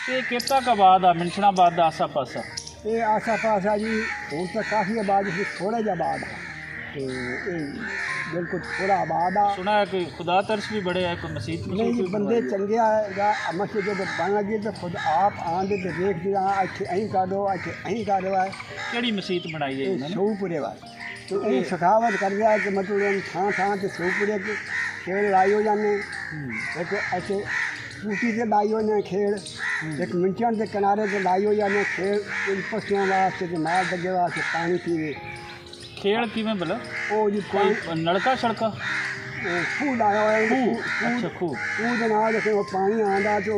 ये कितना का बाद आ मिंशनाबाद का आसा पासा? ये आसा पासा जी हूँ तो काफ़ी आबाद से थोड़ा जहा आबाद है तो बिल्कुल थोड़ा आबाद आ। सुना है कोई खुदा तरस भी बड़े है, कोई मसीत नहीं जी बंदे चंगे आएगा मस्जिद जब बन लगी तो खुद आप आंदे तो देख दिया अच्छे अं कर दो अच्छे अं कर दो है केड़ी मसीत बनाई है इन्होंने? शौपुरे वाले तो ये सखावत कर दिया कि मतलब थां थां से शौपुरे के खेल लाई हो जाने एक ऐसे टूटी से लाई हो जाए खेल एक मिंचन के किनारे से लाई हो जाने खेल पशुओं वास्ते तो माल दगे वास्ते पानी पीवे खेल किवें भला? वो जी कोई नलका सड़का? खूह लाया हुआ है अच्छा खूह खूह के नाल देखो वो पानी आंदा तो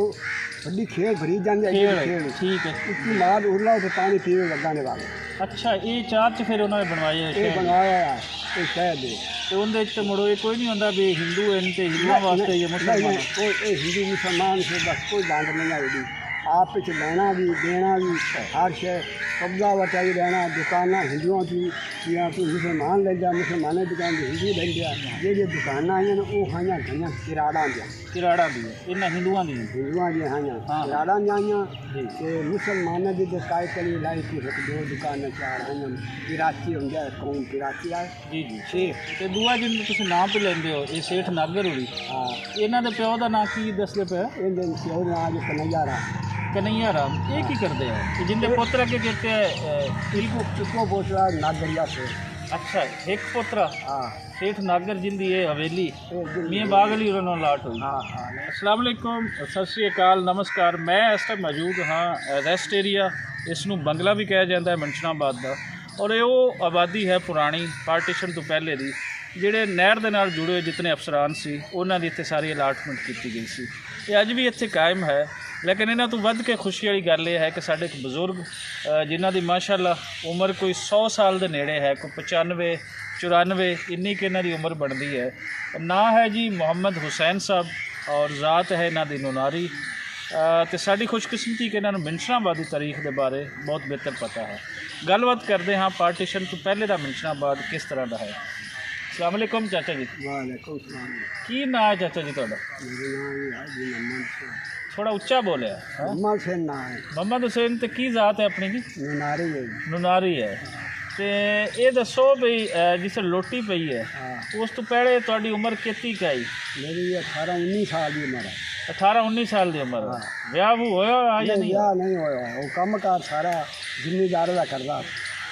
बड़ी खेल भरी जाती है खेल ठीक है। उसकी माल उड़ला तो पानी पीवे लगाने वाले। अच्छा ये चार च फिर उन्होंने बनवाए ये बनवाया है ये शहर दे तो उनके च मुड़ो ये कोई नहीं होंदा भी हिंदू हैं ते हिंदुओं वास्ते ये मुसलमान कोई हिंदू मुसलमान से बस कोई दांड नहीं आई आप पिछ लेना भी देना भी हर शे कब्जा वटा ही रहना दुकाना हिंदुओं की या कोई मुसलमान ले जा मुसलमाने दुकान हिंदू ले जा ये दुकाना हैं वो खाइया गई किराड़ा दिया किराड़ा भी है इन्हें हिंदुओं दी हिंदुओं दी खाइया किराड़ा जाइया तो मुसलमानों की काय कली लाई की एक दो दुकान चार हैं पिराची होंगे कौम पिराची है जी जी शेख ते दूआ जिन तुसीं नाम पे लेंदे हो ये सेठ नागर हुई हाँ इन्हां दे प्यो दा नाम की दसदे पे? इन प्यो ना आज कन्हैया कन्हैया राम ये की करते हैं जिंदे पुत्र अगे कहते हैं इको पोतरा नागरिया से। अच्छा एक पुत्र हाँ सेठ नागर जिंदी है हवेली ये मियाँ बागली उन्होंने लाट हुई। हाँ हाँ अस्सलाम वालेकुम सत श्री अकाल नमस्कार मैं इस टाइम मौजूद हाँ रेस्ट एरिया इसनूं बंगला भी कहा जाता है मिंशनाबाद का और ये वो आबादी है पुरानी पार्टीशन तो पहले दी ਜਿਹੜੇ ਨਹਿਰ ਦੇ ਨਾਲ ਜੁੜੇ ਹੋਏ ਜਿਤਨੇ ਅਫਸਰਾਨ ਸੀ ਉਹਨਾਂ ਦੀ ਇੱਥੇ ਸਾਰੀ ਅਲਾਟਮੈਂਟ ਕੀਤੀ ਗਈ ਸੀ ਇਹ ਅੱਜ ਵੀ ਇੱਥੇ ਕਾਇਮ ਹੈ ਲੇਕਿਨ ਇਹਨਾਂ ਤੋਂ ਵੱਧ ਕੇ ਖੁਸ਼ੀ ਵਾਲੀ ਗੱਲ ਇਹ ਹੈ ਕਿ ਸਾਡੇ ਇੱਕ ਬਜ਼ੁਰਗ ਜਿਨ੍ਹਾਂ ਦੀ ਮਾਸ਼ਾਅੱਲਾ ਉਮਰ ਕੋਈ 100 ਸਾਲ ਦੇ ਨੇੜੇ ਹੈ ਕੋਈ 95 94 ਇੰਨੀ ਕਿ ਇਹਨਾਂ ਦੀ ਉਮਰ ਬਣਦੀ ਹੈ ਨਾਂ ਹੈ ਜੀ ਮੁਹੰਮਦ ਹੁਸੈਨ ਸਾਹਿਬ ਔਰ ਜ਼ਾਤ ਹੈ ਇਹਨਾਂ ਦੀ ਨੁਨਾਰੀ ਤੇ ਸਾਡੀ ਖੁਸ਼ਕਿਸਮਤੀ ਕਿ ਇਹਨਾਂ ਨੂੰ ਮਿੰਸ਼ਨਾਬਾਦ ਦੀ ਤਾਰੀਖ ਦੇ ਬਾਰੇ ਬਹੁਤ ਬਿਹਤਰ ਪਤਾ ਹੈ ਗੱਲਬਾਤ ਕਰਦੇ ਹਾਂ ਪਾਰਟੀਸ਼ਨ ਤੋਂ ਪਹਿਲੇ ਦਾ ਮਿੰਸ਼ਨਾਬਾਦ ਕਿਸ ਤਰ੍ਹਾਂ ਦਾ ਹੈ। अस्सलाम वालेकुम चाचा जी वालेकुम सलाम की ना है चाचा जी थोड़ा मेरे नाम है हाजी मोहम्मद थोड़ा उच्चा बोले मोहम्मद से ना है मोहम्मद हुसैन तो की ज़ात है अपनी की नुनारी है नुनारी है तो ये दसो भाई जिस लोटी पई है उस तो पहले थोड़ी उम्र कितनी का आई? मेरी 18-19 साल की उम्र है 18-19 साल की उम्र ब्याह होया या नहीं? ब्याह नहीं होया वो कम कार सारा जिम्मेदार का करदा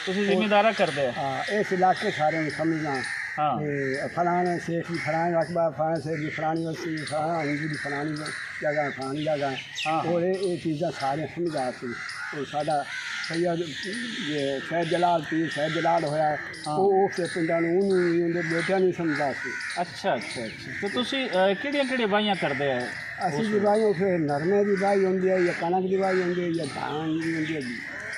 तुसी जिम्मेदारा करदे हो? हाँ इस इलाके सारे समझना हाँ फलाने शेख की फलाने रकबा फलाने शेख की फलानी वस्ती फलाना हिंदू की फलानी जगह फलानी जगह और ये चीज़ा सारे समझा सी तो साडा सैयद ये सैयद जलाल पीर सैयद जलाल होया वो उस पिंडा उन्होंने बेटिया नहीं समझा सी। अच्छा अच्छा अच्छा तो तुसी किहड़ियां बाइयां करदे हो? असी की बाई फिर नरमे की बाई होंगी है या कनक की बाई होंगी या धान की होंगी है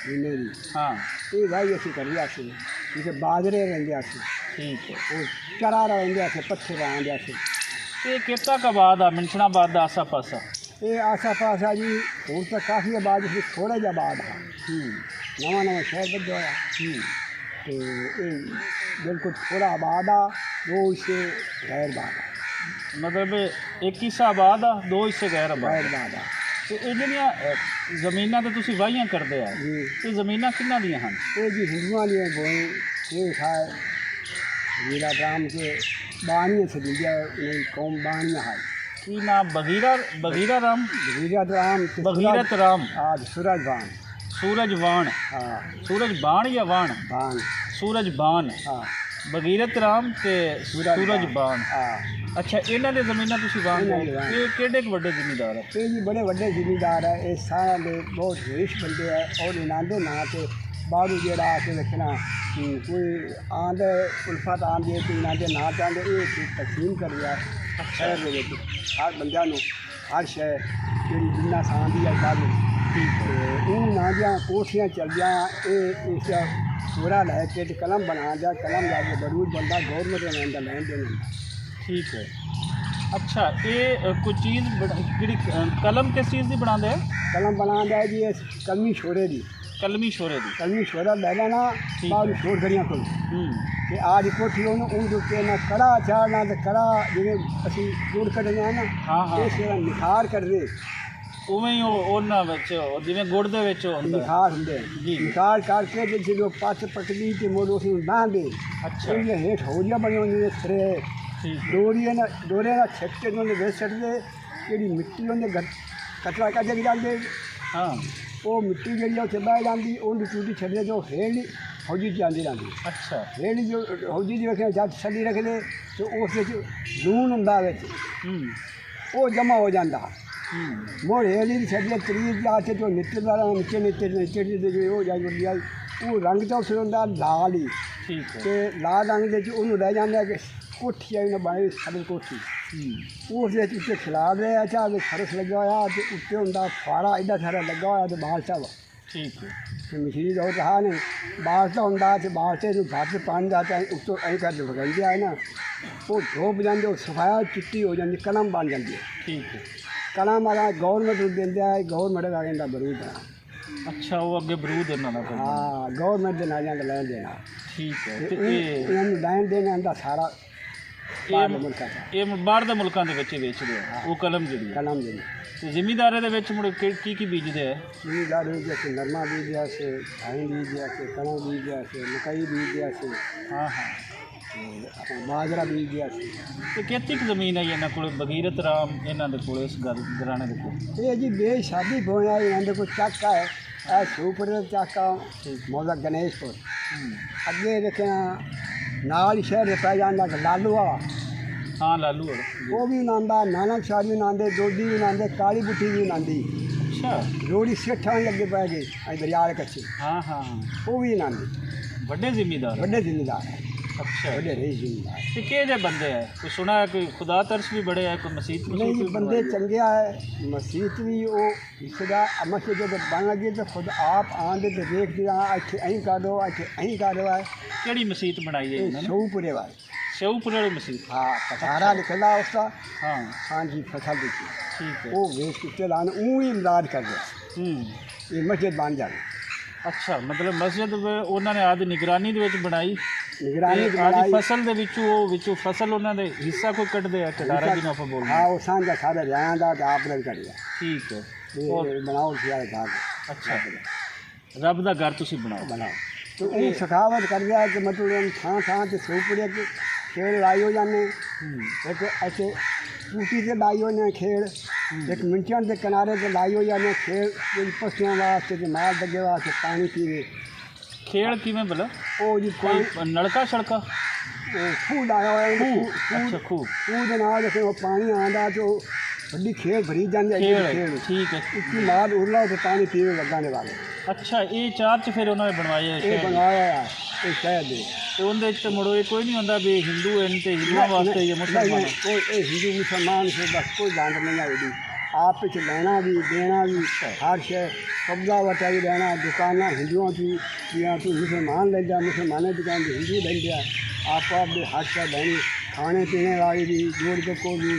जीने की। हाँ ये बाई असी करिया सी जिसे बाजरे रेंदे सी ठीक है वो चरारा रेंदे सी पत्थे पांदे सी। ये कितना का बाद आ मिंशनाबाद का आसा पासा? ये आसा पासा जी हूँ तो काफ़ी आबाद से थोड़ा जहा आबाद है नवा नवा शहर बच गया तो ये बिल्कुल थोड़ा आबाद आ दो हिस्से गैर बाद आ मतलब एक हिस्सा आबाद आ दो हिस्से गैर आबाद बाद आ तो ये ਜਿਹੜੀਆਂ ਜ਼ਮੀਨਾਂ ਤੇ ਤੁਸੀਂ ਵਾਹੀਆਂ ਕਰਦੇ ਆ जी ਇਹ ਜ਼ਮੀਨਾਂ ਕਿੰਨਾਂ ਦੀਆਂ ਹਨ? ये जी हिंदुओं लिए बोए ये खाए लीला राम के बानिया से दिया कौम बानिया है ਕੀ ਨਾਮ ਬਗੀਰਾ ਰਾਮ भगीरथ राम आज सूरज बान सूरज वाण हाँ सूरज बाण या वाण बान सूरज बाण हाँ भगीरथ राम ते सूरज बाण हाँ अच्छा इन्हां दी ज़मीनां तुसीं वाहंदे इन्हां दी वाहंदे। ये किहड़े वड्डे ज़मींदार है? ये जी बड़े बड़े जिम्मेदार है ये सारे बहुत रिश बंदे है और इन्होंने ना तो बारू जरा आके रखना कोई आंदे उल्फत आंदी तो इन्होंने ना चाहते ये तकसीम कर दिया शहर हर बंद हर शह जी जिन्ना सांदी है सब ना जहाँ कोठियाँ चल जा इस पूरा लैके कलम बना दिया कलम जाके बरूद बनता गौरमेंट ने लैन देना। ठीक है अच्छा ये कोई चीज़ जिहड़ी कलम किस चीज़ की बना दे? कलम बना दिया जी कलमी छोरे की कलमी छोरा ले लेना बाहर छोड़ करिया कोई कि आज कोठी उनके ना कड़ा चाड़ना तो कड़ा जिन्हें असी जोड़ कटने हैं ना हाँ हाँ इस निखार कर रहे ਉਵੇਂ ਹੀ ਉਹਨਾਂ ਵਿੱਚ ਜਿਵੇਂ ਗੁੜ ਦੇ ਵਿੱਚ ਹੁੰਦਾ। ਨਿਖਾਰ ਹੁੰਦੇ ਜੀ। ਨਿਖਾਰ ਕਰਕੇ ਤੇ ਜਦੋਂ ਪੱਤ ਪਟਦੀ ਤੇ ਮੁੜ ਉਸ ਨੂੰ ਲਾਂਦੇ ਅੱਛਾ ਉਹਦੀਆਂ ਹੇਠ ਹੋਰੀਆਂ ਬਣੀਆਂ ਹੁੰਦੀਆਂ ਸਰੇ ਠੀਕ ਡੋਰੇ ਨਾਲ ਛਿੱਟ ਕੇ ਉਹਦੇ ਵਿੱਚ ਛੱਡਦੇ ਜਿਹੜੀ ਮਿੱਟੀ ਉਹਦੇ ਕਚਰਾ ਕੱਢ ਕੇ ਜਾਂਦੇ ਹਾਂ ਉਹ ਮਿੱਟੀ ਜਿਹੜੀ ਉੱਥੇ ਬਹਿ ਜਾਂਦੀ ਉਹਦੀ ਟੂਟੀ ਛੱਡਦੇ ਜੋ ਹੇਠ ਹੌਜੀ ਜਾਂਦੀ ਰਹਿੰਦੀ ਅੱਛਾ ਹੇਠ ਜੋ ਹੌਜੀ ਦੀ ਰੱਖਿਆ ਜੱਟ ਛੱਡੀ ਰੱਖਦੇ ਤੇ ਉਸ ਵਿੱਚ ਲੂਣ ਹੁੰਦਾ ਵਿੱਚ ਉਹ ਜਮ੍ਹਾਂ ਹੋ ਜਾਂਦਾ ਮੋੜ ਹੇਲੀ ਛੱਡਦੇ ਤਰੀਕ ਜਾ ਕੇ ਜੋ ਨਿੱਤਦਾ ਨੀਚੇ ਦੇ ਉਹ ਜਾਈ ਉਹ ਰੰਗ ਤਾਂ ਉਸ ਹੁੰਦਾ ਲਾਲ ਹੀ ਠੀਕ ਹੈ ਤੇ ਲਾਲ ਰੰਗ ਦੇ ਵਿੱਚ ਉਹਨੂੰ ਰਹਿ ਜਾਂਦਾ ਕਿ ਕੋਠੀ ਆਈ ਨਾ ਬਾਈ ਸਾਡੇ ਕੋਠੀ ਉਸ ਦੇ ਉੱਤੇ ਖਿਲਾ ਦੇ ਆ ਚਾਹ ਫਰਸ਼ ਲੱਗਾ ਹੋਇਆ ਤੇ ਉੱਤੇ ਹੁੰਦਾ ਫਾਰਾ ਐਡਾ ਸਾਰਾ ਲੱਗਾ ਹੋਇਆ ਤੇ ਬਾਲਟਾ ਵਾ ਠੀਕ ਹੈ ਤੇ ਮਸ਼ੀਨ ਦਾ ਰਹਾ ਨਹੀਂ ਬਾਲਟਾ ਹੁੰਦਾ ਤੇ ਬਾਲਟੇ ਨੂੰ ਘੱਟ ਪਾਣੀ ਦਾ ਤਾਂ ਉੱਤੋਂ ਐਂ ਕਰਦੇ ਵਗਾਈਦੇ ਆ ਨਾ ਉਹ ਧੋਪ ਜਾਂਦੇ ਉਹ ਸਫਾਇਆ ਚਿੱਟੀ ਹੋ ਜਾਂਦੀ ਕਲਮ ਬਣ ਜਾਂਦੀ ਹੈ ਠੀਕ ਹੈ ਕਲਮ ਵਾਲਾ ਗੌਰਮੈਂਟ ਨੂੰ ਦਿੰਦੇ ਆ ਗੌਰਮੈਂਟ ਆ ਜਾਂਦਾ ਬਰੂਦ ਦਾ ਅੱਛਾ ਉਹ ਅੱਗੇ ਬਰੂਦ ਇਹਨਾਂ ਦਾ ਪੈਂਦਾ। ਹਾਂ ਗੌਰਮੈਂਟ ਦੇ ਨਾਲ ਜਾਂਦਾ ਲੈਣ ਦੇਣਾ ਠੀਕ ਹੈ ਤੇ ਤੇ ਇਹ ਇਹਨਾਂ ਨੂੰ ਲੈਣ ਦੇਣਾ ਦਾ ਸਾਰਾ ਬਾਹਰ ਦੇ ਮੁਲਕਾਂ ਦਾ ਇਹ ਬਾਹਰ ਦੇ ਮੁਲਕਾਂ ਦੇ ਵਿੱਚ ਵੇਚਦੇ ਆ ਉਹ ਕਲਮ ਜਿਹੜੀ ਹੈ। ਕਲਮ ਦੇ ਤੇ ਜ਼ਿਮੀਦਾਰੇ ਦੇ ਵਿੱਚ ਮੁੜ ਕੀ ਬੀਜਦੇ ਆ ਜ਼ਿਮੀਦਾਰ जैसे नरमा बीज दिया से धान बीज दिया से कणक बीज दिया से मकई बीज दिया से ਹਾਂ ਹਾਂ अपना बाजरा बीज दिया से ਤੇ ਕਿੰਨੀ ਕੁ ਜ਼ਮੀਨ ਹੈ ਇਹਨਾਂ ਕੋਲ ਬਗੀਰਤ ਰਾਮ ਇਹਨਾਂ ਦੇ ਕੋਲ ਇਸ ਘਰਾਣੇ ਦੇ ਕੋਲ ये जी बेश शादी बोया इन्होंने को चाका है ए सुपर चाका मौला गणेशपुर अगे देखना नाल शहर पै जाता लालूआ ਹਾਂ ਲਾਲੂ ਵਾਲਾ। वो भी नांदा नानक शाह भी नांदे दोदी भी नांदे काली बुट्टी भी नांदी ਅੱਛਾ रोड़ी सेठा लगे पै गए अ दरिया कच्चे ਹਾਂ ਹਾਂ ਹਾਂ वो भी नांदी ਵੱਡੇ ਜ਼ਿਮੀਦਾਰ बड़े जिम्मेदार है ਅੱਛਾ बड़े रही जिम्मेदार ਤੇ ਕਿਹੜੇ ਜਿਹੇ ਬੰਦੇ ਆ ਕੋਈ ਸੁਣਾ ਹੈ ਕੋਈ ਖੁਦਾ ਤਰਸ ਵੀ ਬੜੇ ਹੈ ਕੋਈ ਮਸੀਤ नहीं जी ਵੀ बंदे ਬਣਵਾਈ ਹੈ? चंगे है मसीत भी वो इसका मस्जिद जब बन लगी तो खुद आप आंदे तो देख दिया अच्छे अं कर दो अच्छे अं कर दो है ਕਿਹੜੀ ਮਸੀਤ ਬਣਾਈ ਹੈ ਇਹਨਾਂ ਨੇ शौपुरे वाले ਸ਼ੇਊਪੁਰ ਵਾਲੀ ਮਸੀਤ हाँ पठारा निकला उसका ਹਾਂ हाँ जी फसल देखी ਠੀਕ ਹੈ वो वेच कुत्ते लाने ऊँ ही इमदाद कर दिया ये मस्जिद बन जाए ਅੱਛਾ ਮਤਲਬ ਮਸਜਿਦ ਉਹਨਾਂ ਨੇ ਆਦੀ ਨਿਗਰਾਨੀ ਦੇ ਵਿੱਚ ਬਣਾਈ निगरानी ਤੇ ਆਦੀ ਫਸਲ ਦੇ ਵਿੱਚੋਂ ਫਸਲ ਉਹਨਾਂ ਦੇ ਹਿੱਸਾ ਕੋਈ ਕੱਢਦੇ ਆ ਕਟਾਰਾ ਜਿਹਨੂੰ ਆਪਾਂ ਬੋਲਦੇ हाँ ਹਾਂ। वो सांझा सारे रियां का तो आपने भी कर दिया ਠੀਕ ਹੈ ये बनाओ सियारे घाट ਅੱਛਾ ਰੱਬ ਦਾ ਘਰ ਤੁਸੀਂ ਬਣਾਓ बनाओ तो वो सखावत कर दिया कि मतलब थां थां से शौपुरे के खेल लाई हो जाने एक ऐसे टूटी से लाई होने खेल एक मिंचन के किनारे से लाई हो जाने खेल पशुओं वास्ते ते माल दगे वास्ते पानी पीवे ਖੇਲ ਕਿਵੇਂ ਭਲਾ वो जी कोई ਕੋਈ ਨਲਕਾ ਛੜਕਾ खूह लाया हुआ है ਅੱਛਾ ਖੂਬ खूह के नाल देखो वो पानी आंदा तो बड़ी खेल भरी जाती है ਖੇਲ ਠੀਕ ਹੈ इसकी माल उड़ला तो पानी पीवे लगाने वाले ਅੱਛਾ ਇਹ ਚਾਰ ਚ ਫਿਰ ਉਹਨਾਂ ਨੇ ਬਣਵਾਏ ਹੋਏ ये ਸ਼ਹਿਰ। बनाया है ये शहर दे ਤੇ ਉਹਦੇ ਵਿੱਚ ਤਾਂ ਮੁੜੋ ਇਹ ਕੋਈ ਨਹੀਂ ਹੁੰਦਾ ਵੀ ਹਿੰਦੂ ਹਨ ਤੇ ਹਿੰਦੂਆਂ ਵਾਸਤੇ ਜਾਂ ਮੁਸਲਮਾਨ कोई हिंदू मुसलमान से बस कोई जान नहीं आएगी आप कुछ लेना भी देना भी हर शय कब्जा वटा भी लेना दुकाना हिंदुओं की या तू मुसलमान ले जा मुसलमानों की दुकान तो हिंदू ले जा आप भी हर शय लेनी खाने पीने वाली भी जोड़ के को भी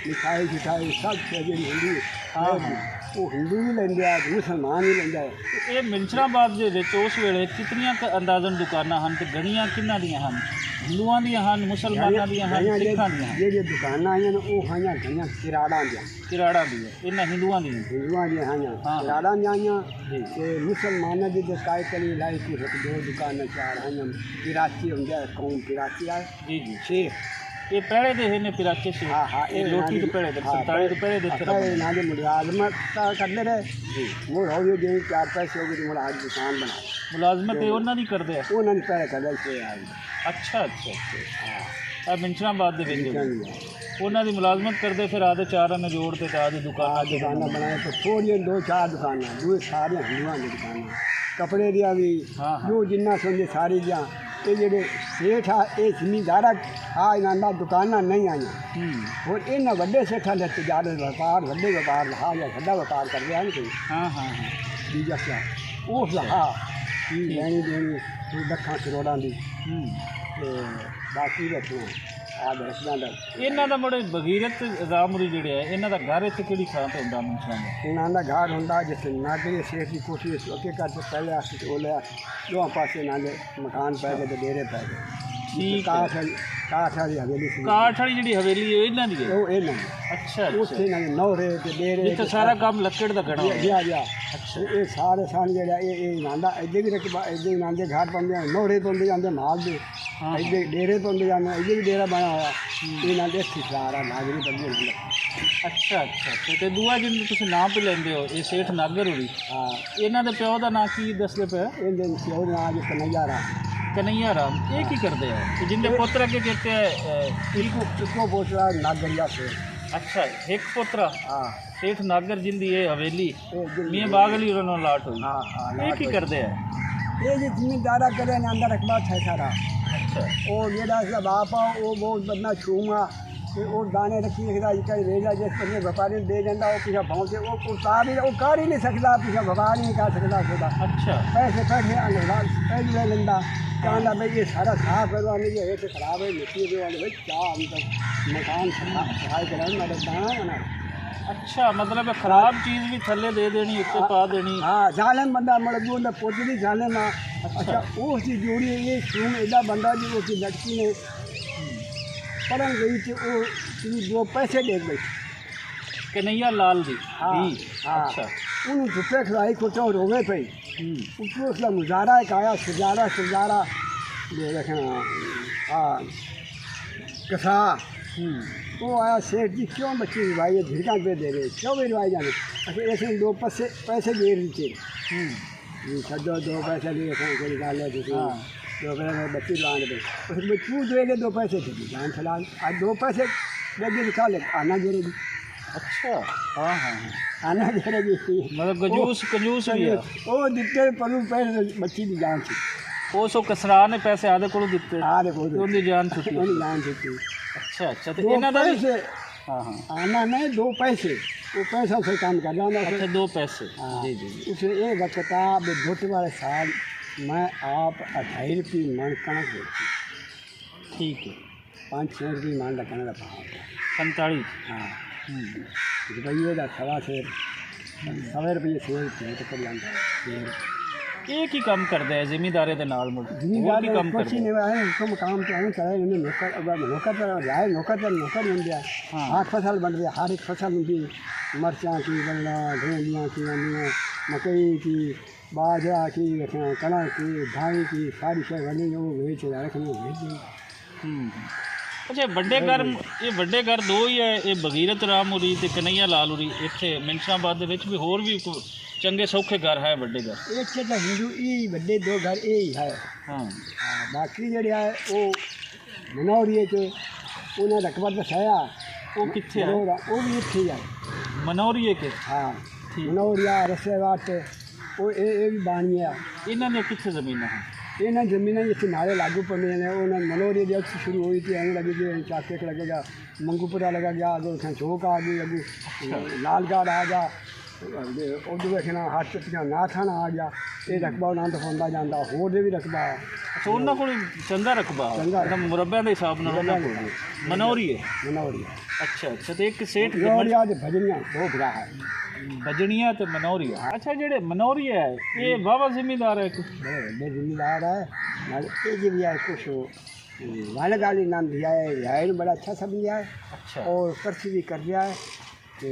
मिठाई शिठाई सब शय जी हिंदू हाँ, वो हिंदू भी लेंगे मुसलमान भी लेंगे ਇਹ ਮਿੰਚਰਾਬਾਦ ਦੇ ਵਿੱਚ ਉਸ ਵੇਲੇ ਕਿਤਨੀਆਂ ਕੁ ਅੰਦਾਜ਼ਨ ਦੁਕਾਨਾਂ ਹਨ ਤੇ ਗਣੀਆਂ ਕਿੰਨਾਂ ਦੀਆਂ ਹਨ ਹਿੰਦੂਆਂ ਦੀਆਂ ਹਨ ਮੁਸਲਮਾਨਾਂ ਦੀਆਂ ਹਨ ਸਿੱਖਾਂ ਦੀਆਂ ਹਨ ये दुकाना हैं वो हाँ गई किराड़ा दिया ਕਿਰਾੜਾ ਦੀ ਹੈ ਇਹਨਾਂ ਹਿੰਦੂਆਂ ਦੀਆਂ हिंदुआ दी हाँ हाँ। किराड़ा दिया ते मुसलमानों की जो काय कली लाई की एक दो दुकान चार हैं पिराची होंगे कौम पिराची है ਜੀ ਜੀ शेख ਇਹ ਪਹਿਲੇ ਦੇ ਨੇ ਪਿਰਾਕੇ ਸੀ हाँ हाँ ਇਹ ਲੋਟੀ ਤੋਂ ਪਹਿਲੇ ਦੇ 47 ਤੋਂ ਪਹਿਲੇ ਦੇ ना जो मुलाजमत करते रहे जी मुड़ हो गई जी 4 पैसे हो गए मुड़ आज दुकान बना ਮੁਲਾਜ਼ਮਤ ਇਹ ਉਹਨਾਂ ਦੀ ਕਰਦੇ ਆ उन्होंने पहले कर से आई ਅੱਛਾ ਅੱਛਾ ਅੱਛਾ ਆ ਮਿੰਚਰਾਬਾਦ ਦੇ ਵਿੱਚ हाँ ਉਹਨਾਂ ਦੀ ਮੁਲਾਜ਼ਮਤ ਕਰਦੇ ਫਿਰ ਆਦੇ ਚਾਰਾਂ ਨੂੰ ਜੋੜ ਤੇ ਆਦੇ ਦੁਕਾਨਾਂ ਤੇ दुकाना बनाए तो थोड़ी 2-4 दुकाना दूर सारे हिंदुआ की दुकाना कपड़े दिया भी हाँ, हाँ। जो जिन्ना समझे सारी दियाँ ये जेडे सेठ आ ये जिमीदार आ इन्होंने दुकाना नहीं आई और इन्हें बड़े सेठा ने तजारत व्यापार बड़े व्यापार लहा या बड़ा व्यापार कर रहा है कोई ਹਾਂ ਹਾਂ ਹਾਂ बीजा से उस लहा की लैनी देनी कोई लखा करोड़ा की बाकी रखना आद रखना दा ਇਹਨਾਂ ਦਾ ਬੜੇ ਬਗੀਰਤ ਰਾਮਰੀ ਜਿਹੜੇ ਆ ਇਹਨਾਂ ਦਾ ਘਰ ਇੱਥੇ ਕਿਹੜੀ ਥਾਂ ਤੇ ਹੁੰਦਾ ਮਿੰਚਰਾਬਾਦ इन्हों का घर होंगे जिस नागरी सेठ की कोठी अगे कर पहले आस ओले दो पासे नाले मकान पै गए तो डेरे पै गए ਠੀਕ ਹੈ। ਕਾਠ ਵਾਲੀ ਹਵੇਲੀ ਸੀ ਕਾਠ ਵਾਲੀ ਜਿਹੜੀ ਹਵੇਲੀ ਹੈ ਇਹਨਾਂ ਦੀ ਹੈ। ਉਹ ਇਹਨਾਂ ਦੀ ਅੱਛਾ ਉੱਥੇ ਅੱਛਾ ਇਹਨਾਂ ਦੇ ਨੌਰੇ ਤੇ ਡੇਰੇ ਜਿੱਥੇ ਸਾਰਾ ਕੰਮ ਲੱਕੜ ਦਾ ਕਣਾ ਹੋਇਆ। ਗਿਆ ਇਹ ਸਾਰੇ ਸਾਨ ਜਿਹੜਾ ਇਹ ਨਾਂਦਾ ਇੱਦੇ ਵੀ ਰਕਬਾ ਇੱਦੇ ਨਾਂਦੇ ਘਾਟ ਪਾਉਂਦੇ ਆ ਨੌਰੇ ਤੋਂ ਜਾਂਦੇ ਮਾਲ ਦੇ ਹਾਂ। ਇੱਦੇ ਡੇਰੇ ਤੋਂ ਜਾਂਦੇ ਇੱਦੇ ਵੀ ਡੇਰਾ ਬਣਿਆ ਹੋਇਆ ਇਹ ਨਾਂਦੇ ਇੱਥੇ ਸਾਰਾ ਨਾਗਰੀ ਬੰਦੇ ਹੁੰਦੇ ਅੱਛਾ ਅੱਛਾ ਤੇ ਦੂਆ ਜਿਹਨੂੰ ਤੁਸੀਂ ਨਾਮ ਤੇ ਲੈਂਦੇ ਹੋ ਇਹ ਸੇਠ ਨਾਗਰ ਹੋਰੀ ਹਾਂ ਇਹਨਾਂ ਦੇ ਪਿਓ ਦਾ ਨਾਂ ਕੀ ਦੱਸਦੇ ਪਏ ਇਹਦੇ ਪਿਓ ਦਾ ਨਾਂ ਜੀ ਕਨਈਆ ਰਾਮ ਕਨਈਆ ਰਾਮ ਇਹ ਕੀ ਕਰਦੇ ਆ ਤੇ ਜਿੰਦੇ ਪੁੱਤਰ ਅੱਗੇ ਕਿਤੇ ਇੱਕੋ ਬੋਤਲਾ ਨਾਗਰੀਆ ਸੇ ਅੱਛਾ ਇੱਕ ਪੁੱਤਰ ਹਾਂ ਸੇਠ ਨਾਗਰ ਜਿੰਦੀ ਇਹ ਹਵੇਲੀ ਇਹ ਜਿੰਦੀ- ਮੀਆਂ ਬਾਗਲੀ ਉਹਨਾਂ ਨਾਲ ਲਾਟ ਹੋਈ ਹਾਂ ਹਾਂ ਇਹ ਕੀ ਕਰਦੇ ਆ ਇਹ ਜੀ ਜ਼ਿਮੀਂਦਾਰਾ करे ने अंदर रकबा है सारा ਅੱਛਾ ਉਹ ਜਿਹੜਾ ਇਸਦਾ ਬਾਪ ਆ ਉਹ ਬਹੁਤ ਬੰਦਾ ਛੂਗਾ ਤੇ ਉਹ ਦਾਣੇ ਰੱਖੀ ਰੱਖਦਾ ਜਿੱਕਾ ਵੇਚਦਾ ਜਿਸ ਬੰਦੇ ਵਪਾਰੀ ਨੂੰ ਦੇ ਜਾਂਦਾ ਉਹ ਪਿਛਾ ਪਹੁੰਚੇ ਉਹ ਉਤਾਰ ਹੀ ਉਹ ਕਰ ਹੀ ਨਹੀਂ ਸਕਦਾ ਪਿਛਾ ਵਪਾਰ ਹੀ ਨਹੀਂ ਕਰ ਸਕਦਾ ਖੁਦਾ ਅੱਛਾ पैसे पैसे अंग्रेज पैसे ले लेंदा कहना भाई ये सारा साफ करवाने ये है खराब है मिट्टी दे वाले भाई क्या हम तो मकान सफाई कराने वाले दाना बना ਅੱਛਾ ਮਤਲਬ ਇਹ ਖਰਾਬ ਚੀਜ਼ ਵੀ ਥੱਲੇ ਦੇ ਦੇਣੀ ਉੱਤੇ ਪਾ ਦੇਣੀ हाँ जालिम बंदा मड़बू ने पोतली जालिम अच्छा उसकी जोड़ी ये शूम एडा बंदा जी उसकी लड़की ने पढ़न गई थी वो 2 पैसे दे गई ਕਨਈਆ ਲਾਲ ਦੀ हाँ ਵੀ हाँ ਅੱਛਾ उन्होंने धुप्पे खिलाई कुछ रोवे पे उसको उसका मुजारा एक आया सुजारा दे रखना हाँ कसा वो आया सेठ जी क्यों बच्ची भाई ये झिड़का पे दे रहे क्यों भी भाई जाने अच्छा ऐसे 2 पैसे दे रही थी छो 2 पैसे दिए कोई गाल है हाँ 2 पैसे बच्ची लाने पे उसमें क्यों देंगे 2 पैसे थे जान चला आज 2 पैसे लगे निकाले आना गिरेगी ਅੱਛਾ ਹਾਂ ਹਾਂ आना गिरेगी ਮਤਲਬ ਕੰਜੂਸ ਵੀ ਆ वो दिखते पर पैसे बच्ची की जान थी ਉਸ ਉਹ ਕਸਰਾ ਨੇ ਪੈਸੇ ਆਦੇ ਕੋਲੋਂ ਦਿੱਤੇ आ देखो ਤੇ ਉਹਦੀ ਜਾਨ ਛੁੱਟੀ उन्हें जान थी ਅੱਛਾ ਅੱਛਾ ਤੇ 2 ਇਹਨਾਂ ਦਾ ਵੀ पैसे ਹਾਂ ਹਾਂ आना नहीं 2 पैसे वो पैसा से काम कर जाना ਅੱਛਾ 2 पैसे हाँ। जी जी जी उसने ये बता घुट वाले साल मैं आप 28 रुपये मन कणक बेची ठीक है 5-6 रुपये मन का कणक का भाव 45 हाँ रुपये का सवा से 100 रुपये सेल थे तो कर जाता ਇਹ ਕੀ ਕੰਮ ਕਰਦਾ ਹੈ ਜ਼ਿਮੀਂਦਾਰੇ ਦੇ ਨਾਲ ਮੁੜ ਹੋਰ जिम्मेदार ਕੀ ਕੰਮ कुछ ਕਰਦਾ ही ਹੈ? नहीं आए उसको काम तो आए करे उन्हें नौकर अब नौकर पर जाए नौकर बन गया हाँ। 8 फसल बन गया हर एक फसल उनकी मरचा की गन्ना भिंडियाँ की गन्नियाँ मकई की बाजरा की कणक की धान की सारी शे बनी वो बेच रखनी भेज दी ਅੱਛਾ ਵੱਡੇ ਘਰ ਦੋ ਹੀ ਹੈ ਇਹ ਬਗੀਰਤ ਰਾਮ ਉਰੀ ਤੇ ਕਨਈਆ ਲਾਲ ਉਰੀ ਇੱਥੇ ਮਿੰਸ਼ਾਬਾਦ ਦੇ ਵਿੱਚ ਵੀ ਹੋਰ ਵੀ ਚੰਗੇ ਸੌਖੇ ਘਰ ਹੈ ਵੱਡੇ ਘਰ एक तो हिंदू ही बड़े 2 घर यही है ਹਾਂ हाँ, बाकी जड़े है वो मनौरी च उन्हें रकबा दसाया ਉਹ ਕਿੱਥੇ ਹੈ वो भी इतने है ਮਨੌਰੀਏ ਕੇ हाँ ठीक। मनौरिया रसेवाट वो ये भी बाणी है ਇਹਨਾਂ ਦੀਆਂ ਕਿੱਥੇ ਜ਼ਮੀਨਾਂ ਹਨ इन्हें जमीन जितने नाले लागू पड़े हैं उन्हें मनोरी जब शुरू हुई थी ऐसे लगी थी चाके के लगेगा मंगूपुरा लगा गया आगे उसमें चौक आ गई लगी लालगढ़ आ गया उर्दू देखना हाथ चुटियाँ ना थाना आ गया ये रकबा उन्होंने तो होंदा जाता होर भी रकबा है ਅੱਛਾ ਉਹਨਾਂ ਕੋਲ ਚੰਗਾ ਰਕਬਾ ਚੰਗਾ। ਇਹਦਾ ਮੁਰੱਬਿਆਂ ਦੇ ਹਿਸਾਬ ਨਾਲ ਉਹਨਾਂ ਕੋਲ ਮਨੌਰੀਏ मनौरी ਅੱਛਾ ਅੱਛਾ ਤੇ ਇੱਕ ਸੇਠ मनौरिया भजनिया 2 भरा है ਬਜਣੀਆਂ ਤੇ ਮਨੌਰੀਆ ਅੱਛਾ ਜਿਹੜੇ ਮਨੌਰੀਆ ਹੈ ਇਹ ਵਾਵਾ ਜ਼ਿਮੀਂਦਾਰ ਹੈ ਇੱਕ बड़े बड़े जिम्मेदार है ये जी भी है कुछ वाले गाली नाम दिया है रिहायन बड़ा अच्छा सा दिया है ਅੱਛਾ और कर्ज भी कर दिया है कि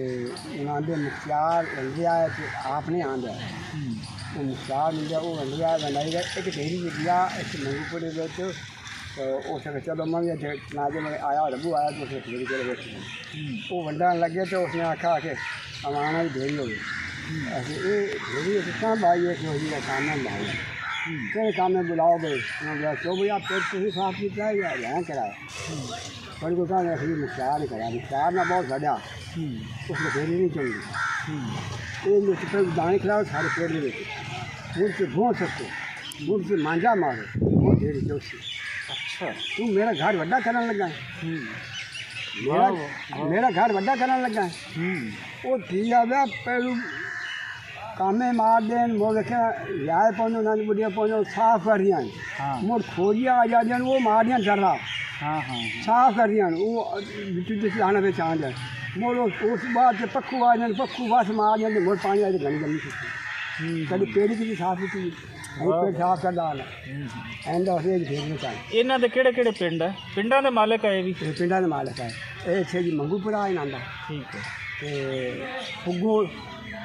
उन्होंने मुख्तियार बन गया है कि आपने आ गया है वो मुख्तियार मिल गया वो बन गया है बनाई गया एक ढेरी भी दिया एक मंगूपुरे बैठे तो उस चलो मैं नाजे में आया रबू आया तो उसने ढेरी चले बैठे वो वंडन लगे तो उसने आखा कि अमाना ही ढेरी हो गई ऐसे ये ढेरी कितना भाई है कि होगी काम में भाई कई काम में बुलाओ गए उन्होंने बोला क्यों भैया पेट किसी साफ किया है या यहाँ कराया पर को कहा ऐसे मुख्तियार ने कराया मुख्तियार ना बहुत बढ़िया उसमें ढेरी नहीं चल ये जो दाने खिलाओ सारे पेड़ में लेते मुझ से भों सकते मुझ से मांझा मारो वो ढेरी जोशी ਅੱਛਾ तू मेरा घर बड़ा करने लगा है मेरा घर बड़ा करने लगा है वो ठीक है पहलू कामे मार देन वो देखे जाए पहुँचो नानी बुढ़िया पहुँचो साफ कर दिया हाँ मोर खोजिया आ जा वो मार दिया जरा हाँ हाँ साफ कर दिया वो बिट्टू आने पे चाह जाए मोर उस बात से पक्खू आ जाए पक्खू बस मार जाए मोर पानी आ जाए घनी जमी कभी पेड़ की भी साफ की पेड़ साफ कर डाल एंड उसे भेजने चाहिए ਇਹਨਾਂ ਦੇ ਕਿਹੜੇ ਕਿਹੜੇ ਪਿੰਡ ਹੈ? ਪਿੰਡਾਂ ਦੇ ਮਾਲਕ ਹੈ ਇਹ ਵੀ? ये पिंडा के मालिक है ये इतने जी मंगूपुरा इन्हों का ਠੀਕ ਹੈ। पुगोल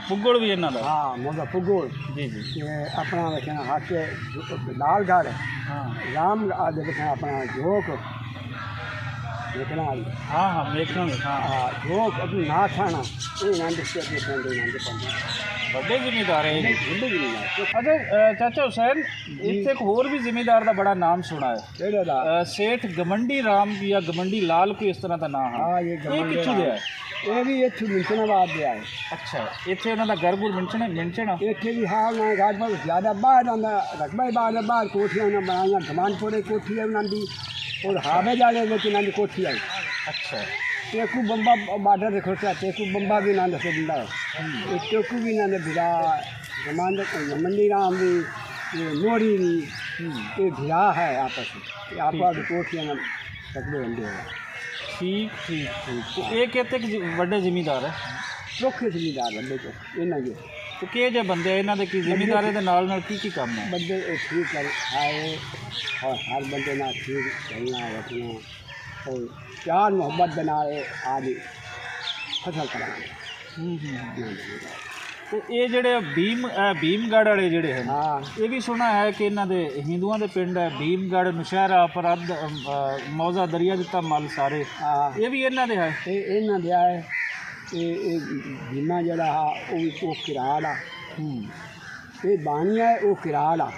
ਪੁੱਗੜ ਵੀ ਇਹਨਾਂ ਦਾ? हाँ मोदा पुगोल ਜੀ ਜੀ। ये अपना रखना हाथ के लालगढ़ ਹਾਂ राम आदि रखना अपना जोक रखना ਹਾਂ ਹਾਂ ਵੇਖਣਾ ਹਾਂ। हाँ जोक अपनी ना खाना ये इन्होंने से अपने पिंड इन्होंने पंजा ਵੱਡੇ ਜ਼ਿਮੀਂਦਾਰ ਹੈ ਇਹ। जिंदगी नहीं है ਅੱਛਾ ਚਾਚਾ ਹੁਸੈਨ, ਇੱਥੇ ਇੱਕ ਹੋਰ ਵੀ ਜ਼ਿਮੀਂਦਾਰ ਦਾ ਬੜਾ ਨਾਮ ਸੁਣਾ ਹੈ, केड़े दा ਸੇਠ ਗਮੰਡੀ ਰਾਮ ਜਾਂ ਗਮੰਡੀ ਲਾਲ, ਕੋਈ ਇਸ ਤਰ੍ਹਾਂ ਦਾ ਨਾਮ ਹੈ। हाँ ये ਇਹ गमंडे ਕਿੱਥੋਂ ਦਾ ਹੈ? ये भी इतने मिलचनाबाद दे आए ਅੱਛਾ, ਇੱਥੇ ਉਹਨਾਂ ਦਾ ਘਰ-ਘੁਰ ਮਿੰਚਣਾ? इतने भी हाल ना घाट पर ज़्यादा बाहर आंदा रकबा ही बाहर कोठियां उन्हें बनाई गमानपुरे कोठी है उन्होंने और हावे जाले में उन्होंने कोठी आई ਅੱਛਾ टेकू बंबा बार्डर देखो टेकू बंबा भी ना दसे दिंदा है टेकू भी ना भिरा गमान मंडी राम भी ये मोरी भी ये भिरा है आपस में आप कोठियां रकबे बंदे हैं ਠੀਕ ਠੀਕ ਠੀਕ। ਤੇ ਇਹ ਕਿਤੇ ਵੱਡੇ ਜ਼ਿਮੀਂਦਾਰ ਹੈ? चौखे जमींदार बंदे को इन्हों के ਤੇ ਕਿਹੋ ਜਿਹੇ ਬੰਦੇ ਆ ਇਹਨਾਂ ਦੇ? ਕੀ ਜ਼ਿਮੀਂਦਾਰੇ ਦੇ ਨਾਲ ਨਾਲ ਕੀ ਕੰਮ ਹੈ? बंदे ठीक कर आए और हर बंदे ना ठीक चलना रखना और प्यार मोहब्बत बना आदि फसल कराना ਤੇ ਇਹ ਜਿਹੜੇ ਭੀਮਗੜ੍ਹ ਵਾਲੇ ਜਿਹੜੇ ਹਨ, हाँ ਇਹ ਵੀ ਸੁਣਾ ਹੈ ਕਿ ਇਹਨਾਂ ਦੇ ਹਿੰਦੂਆਂ ਦੇ ਪਿੰਡ ਹੈ ਭੀਮਗੜ੍ਹ, ਨੁਸ਼ਹਿਰਾ, ਪਰਦ, ਮੌਜ਼ਾ, ਦਰਿਆ ਦਿੱਤਾ ਮੱਲ, ਸਾਰੇ हाँ ਇਹ ਵੀ ਇਹਨਾਂ ਦੇ ਹੈ? इन्हों दिया है ये बीमा जरा हा वो किराड़ आ ये बानी है वो किराड़ आ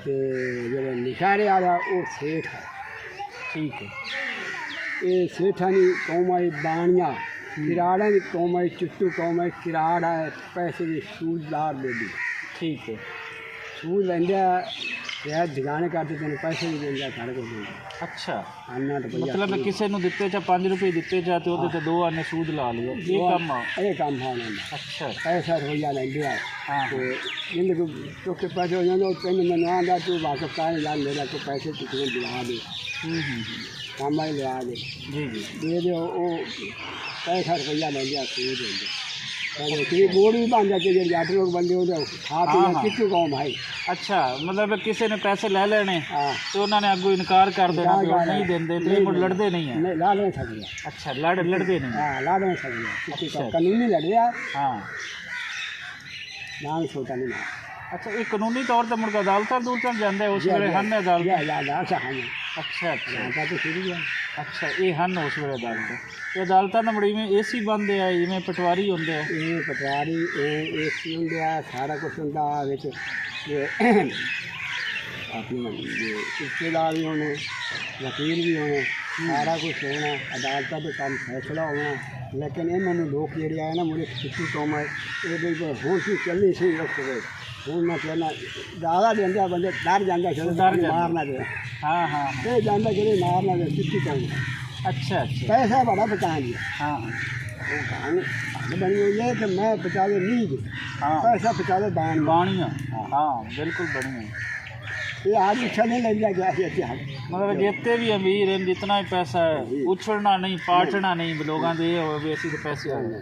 ते जो निशारे वाला वो सेठ है ठीक है। ये सेठानी कौम आई बानिया किराड़ा की कौम आई चुट्टू कौम आई किराड़ है पैसे की सूददार दे दी ठीक है। सूद लेंदा यार जगाने करते तेन पैसे भी देंदा सारे को देंदा अच्छा, अन्ना रुपया मतलब ਕਿਸੇ ਨੂੰ ਦਿੱਤੇ ਜਾਂ 5 ਰੁਪਏ ਦਿੱਤੇ ਜਾਂ ਤੇ ਉਹਦੇ ਤੇ 2 ਆਨੇ ਸੂਦ ਲਾ ਲਿਆ, ਇਹ ਕੰਮ ਆ? ये काम है उन्होंने अच्छा पैसा रुपया लेंदे आ हाँ तो जिंदे को चौके पैसे हो जाते तेन मैंने आंदा तू वाकफ का यार मेरा को पैसे कितने दिला दे काम ही लगा दे जी जी दे दे वो पैसा रुपया लेंदे आ सूद देंदे कि बोर्ड भी बन जाते जो जट लोग बंदे हो खा हाँ, पी हाँ। कितू कौम है अच्छा, मतलब ਕਿਸੇ ਨੇ ਪੈਸੇ ਲੈ ਲੈਣੇ हाँ ਤੇ ਉਹਨਾਂ ਨੇ ਅੱਗੋਂ ਇਨਕਾਰ ਕਰ ਦੇਣਾ ਕਿ ਉਹ ਨਹੀਂ ਦਿੰਦੇ ਤੇ ਇਹ ਲੜਦੇ ਨਹੀਂ ਹੈ? नहीं ला नहीं सकते अच्छा, लड़ते नहीं? हाँ ला नहीं सकते किसी अच्छा। को कानूनी लड़ रहा हाँ नाम छोटा नहीं ना अच्छा, ਇਹ ਕਾਨੂੰਨੀ ਤੌਰ ਤੇ ਮੁੜ ਕੇ ਅਦਾਲਤਾਂ ਜਾਂਦੇ ਉਸ ਵੇਲੇ ਹਨ ਅਦਾਲਤ? या अच्छा हाँ ਅੱਛਾ ਅੱਛਾ यहाँ तो शुरू है ਅੱਛਾ, ਇਹ ਹਨ ਉਸ ਵੇਲੇ ਅਦਾਲਤ? ਇਹ ਅਦਾਲਤਾਂ ਦਾ ਮੁੜ ਇਵੇਂ ਏਸੀ ਬੰਦੇ ਆ, ਇਵੇਂ ਪਟਵਾਰੀ ਹੁੰਦੇ ਆ? ये पटवारी ये सी होंगे सारा कुछ होंगे विच अपने रिश्तेदार भी होने वकील भी होने सारा कुछ होना अदालत के काम फैसला होना लेकिन इन्होंने लोग जोड़े आए ना मुझे किसी कौम है ये हूँ की चलनी सी रखते हूँ ना चलना ज़्यादा देंगे बंदे डर जाते चलो डर जाते। मारना दे हाँ हाँ ये जाता चलो मारना दे किसी चलना अच्छा अच्छा पैसा बड़ा बचा दिया हाँ वो कहानी बनी हुई है कि मैं बचा दे नींद हाँ पैसा बचा दे दान बाणियाँ हाँ बिल्कुल बढ़िया। ये आज अच्छा नहीं लग गया क्या मतलब जितने भी अमीर हैं जितना ही पैसा है उछलना नहीं पाटना नहीं लोगों के ये हो भी ऐसी तो पैसे आ गए।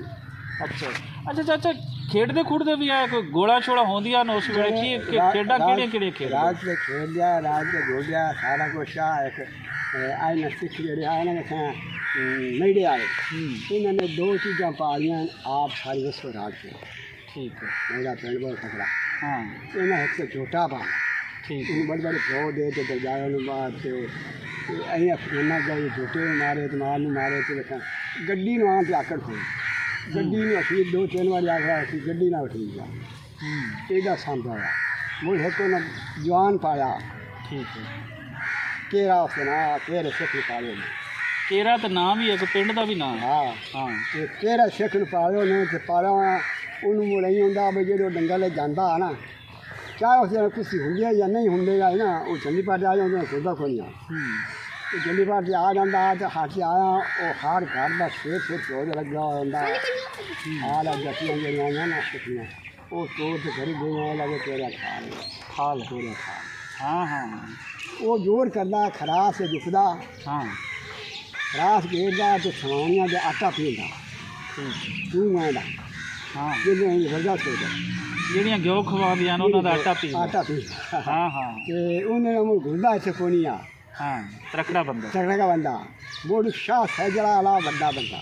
अच्छा अच्छा चाचा, खेडते खुड़ते भी है कोई गोला छोड़ा होंदियां न उस वेले की खेडा केड़े खेड? रात में खेल लिया रात में घूम लिया सारा कुछ एक आए नस्तिक जेह्ड़े आए ना मेड़े आए इन्होंने 2 चीज़ां पालियां आप सारी दसो रात को ठीक है। मेरा पिंड बहुत तगड़ा हाँ इन्हें एक तो झोटा पा ठीक है। इन बड़े बड़े प्रो दे तो दरजाए बाद अं फोना गए झूठे मारे तो माल मारे तो देखा गड्डी आन से आकड़ होई गड्डी असी 2-3 बार आखिया असी गड्डी ना उठी गया एदा सांभा मुझे एक ने जवान पाया ठीक है। केरा उसका ना केरे सिख पाले केरा तो नाम ही है, कोई पिंड का भी नाम है? हाँ हाँ ते केरा सिख पाले ने ते पाला उन्होंने मुड़ नहीं होंदा भी जो डंगल जाता है ना चाहे उस कुछ होंगे या नहीं होंगे ना वो चंडी पार्टी आ जाते खुदा कोई नहीं चंडी पार्टी आ जाता तो हाथ से आया वो हार घर का फिर चौध लगा होता हाल जटियाँ जड़ियाँ ना कितनी वो चोर से घर गए लगे तेरा खाल तेरा खाल हाँ हाँ वो जोर करता खरास से दुखदा हाँ खरास घेरदा तो सवानियाँ के आटा पींदा ठीक है। तू मैं हाँ जिन्हें रजा सोचा ਜਿਹੜੀਆਂ ਘਿਓ ਖਵਾਉਂਦੀਆਂ ਨੇ ਉਹਨਾਂ ਦਾ ਆਟਾ ਪੀ ਆਟਾ ਪੀ ਹਾਂ ਹਾਂ ਤੇ ਉਹਨੇ ਨੂੰ ਗੁਰਦਾ ਇੱਥੇ ਕੋਣੀ ਆ ਹਾਂ ਤਰਕੜਾ ਬੰਦਾ ਤਗੜਾ ਦਾ ਬੰਦਾ ਬਹੁਤ ਸ਼ਾਹ ਸੈਜਲਾ ਵਾਲਾ ਵੱਡਾ ਬੰਦਾ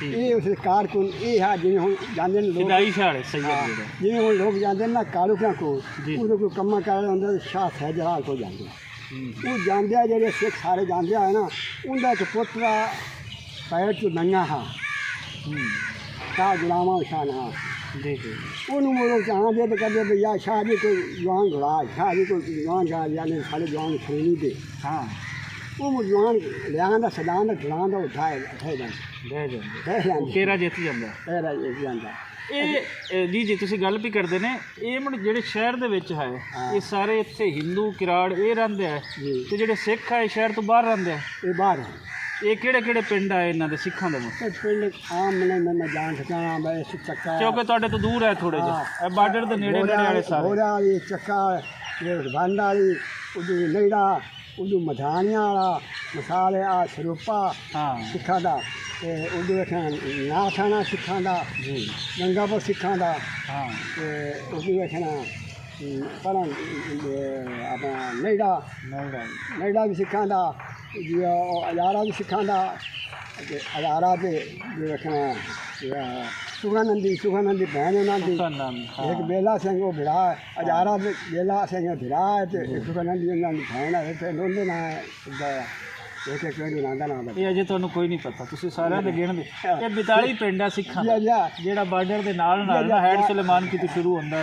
ਠੀਕ ਇਹ ਉਸ ਕਾਰਕੁਨ ਇਹ ਆ ਜਿਵੇਂ ਹੁਣ ਜਾਂਦੇ ਨੇ ਲੋਕ ਖਿਦਾਈ ਛਾੜੇ ਸੈਦ ਹਾਂ, ਜਿਹੜੇ ਜਿਵੇਂ ਹੁਣ ਲੋਕ ਜਾਂਦੇ ਨੇ ਨਾ ਕਾਲੂਕਿਆਂ ਕੋਲ ਜੀ। ਉਹਦੇ ਕੋਲ ਕੰਮਾਂ ਕਰ ਹੁੰਦਾ ਸ਼ਾਹ ਸੈਜਲਾਲ ਕੋਲ ਜਾਂਦੇ ਆ। ਹੂੰ। ਉਹ ਜਾਂਦੇ ਆ ਜਿਹੜੇ ਸਿੱਖ ਸਾਰੇ ਜਾਂਦੇ ਆ ਨਾ ਉਹਦਾ ਇੱਕ ਪੁੱਤਰਾ ਪੈਰ ਤੋਂ ਨੰਗਾ ਹਾਂ ਹੂੰ ਸ਼ਾਹ ਗੁਲਾਮਾਂ ਸ਼ਾਨ ਹਾਂ ਜੀ ਜੀ ਉਹਨੂੰ ਮੋਰੋ ਚਾਹੁੰਦੇ ਤੇ ਕਹਿੰਦੇ ਵੀ ਯਾ ਸ਼ਾਹ ਜੀ ਕੋਈ ਜਵਾਨ ਘੋੜਾ ਸ਼ਾਹ ਜੀ ਕੋਈ ਜਵਾਨ ਸ਼ਾਹ ਯਾਨੀ ਸਾਡੇ ਜਵਾਨ ਖਰੀਦੀ ਦੇ ਹਾਂ ਉਹ ਜਵਾਨ ਲਿਆਂਦਾ ਸਦਾਨ ਦਾ ਜਵਾਨ ਦਾ ਉਠਾਏ ਉਠਾਏ ਜਾਂਦੇ ਲੈ ਜਾਂਦੇ ਬਹਿ ਜਾਂਦੇ ਕੇਰਾ ਜਿੱਤ ਜਾਂਦਾ ਇਹਦਾ ਇਹ ਜਾਂਦਾ ਇਹ ਜੀ ਜੀ ਤੁਸੀਂ ਗੱਲ ਵੀ ਕਰਦੇ ਨੇ ਇਹ ਮਨ ਜਿਹੜੇ ਸ਼ਹਿਰ ਦੇ ਵਿੱਚ ਹੈ ਇਹ ਸਾਰੇ ਇੱਥੇ ਹਿੰਦੂ ਕਿਰਾੜ ਇਹ ਰਹਿੰਦੇ ਆ ਜੀ ਤੇ ਜਿਹੜੇ ਸਿੱਖ ਆ ਇਹ ਸ਼ਹਿਰ ਤੋਂ ਬਾਹਰ ਰਹਿੰਦੇ ਆ ਇਹ ਬਾਹਰ ਹੈ। ਇਹ ਕਿਹੜੇ ਕਿਹੜੇ ਪਿੰਡ ਆ ਇਹਨਾਂ ਦੇ ਸਿੱਖਾਂ ਦੇ ਵਿੱਚ? ਇਹ ਪਿੰਡ ਆਮ ਮੈਂ ਜਾਣ ਠਿਕਾਣਾ ਬਈ ਚੱਕਾ ਕਿਉਂਕਿ ਤੁਹਾਡੇ ਤੋਂ ਦੂਰ ਹੈ ਥੋੜੇ ਜਿਹਾ ਇਹ ਬਾਰਡਰ ਦੇ ਨੇੜੇ ਨੇੜੇ ਵਾਲੇ ਸਾਰੇ ਬੋਰਾ ਵਾਲੀ ਚੱਕਾ ਬੰਦ ਵਾਲੀ ਉਦੋਂ ਨੇੜਾ ਉਦੋਂ ਮਧਾਨੀਆਂ ਵਾਲਾ ਮਸਾਲੇ ਆ ਸਰੂਪਾ ਹਾਂ ਸਿੱਖਾਂ ਦਾ ਤੇ ਉਦੋਂ ਵੇਖਣ ਨਾ ਖਾਣਾ ਸਿੱਖਾਂ ਦਾ ਜੀ ਗੰਗਾਪੁਰ ਸਿੱਖਾਂ ਦਾ ਹਾਂ ਤੇ ਉਦੋਂ ਵੇਖਣਾ ਪਰਾਂ ਆਪਣਾ ਨੇੜਾ ਨੇੜਾ ਵੀ ਸਿੱਖਾਂ ਦਾ ਜੀ ਅਜਾਰਾ ਵੀ ਸਿੱਖਾਂ ਦਾ ਤੇ ਅਜਾਰਾ ਤੇ ਵੇਖਣਾ ਸੁਖਾਨੰਦੀ ਭੈਣ ਉਹਨਾਂ ਦੀ ਇੱਕ ਬੇਲਾ ਸਿੰਘ ਉਹ ਭਰਾ ਅਜਾਰਾ ਤੇ ਬੇਲਾ ਸਿੰਘ ਭਰਾ ਤੇ ਇੱਕ ਸੁਖਾਨੰਦੀ ਉਹਨਾਂ ਦੀ ਭੈਣ ਹੈ ਤੇ ਦੋਨੇ ਨਾਂ ਇੱਕ ਇੱਕ ਪਿੰਡ ਨਾਂ ਦਾ ਨਾਮ ਹੈ ਇਹ ਅਜੇ ਤੁਹਾਨੂੰ ਕੋਈ ਨਹੀਂ ਪਤਾ ਤੁਸੀਂ ਸਾਰਿਆਂ ਦੇ ਗਿਣਦੇ ਇਹ 42 ਪਿੰਡ ਆ ਸਿੱਖਾਂ ਦਾ ਜਿਹੜਾ ਬਾਰਡਰ ਦੇ ਨਾਲ ਨਾ ਹੈਡ ਸੁਲੇਮਾਨ ਕੀ ਤੋਂ ਸ਼ੁਰੂ ਹੁੰਦਾ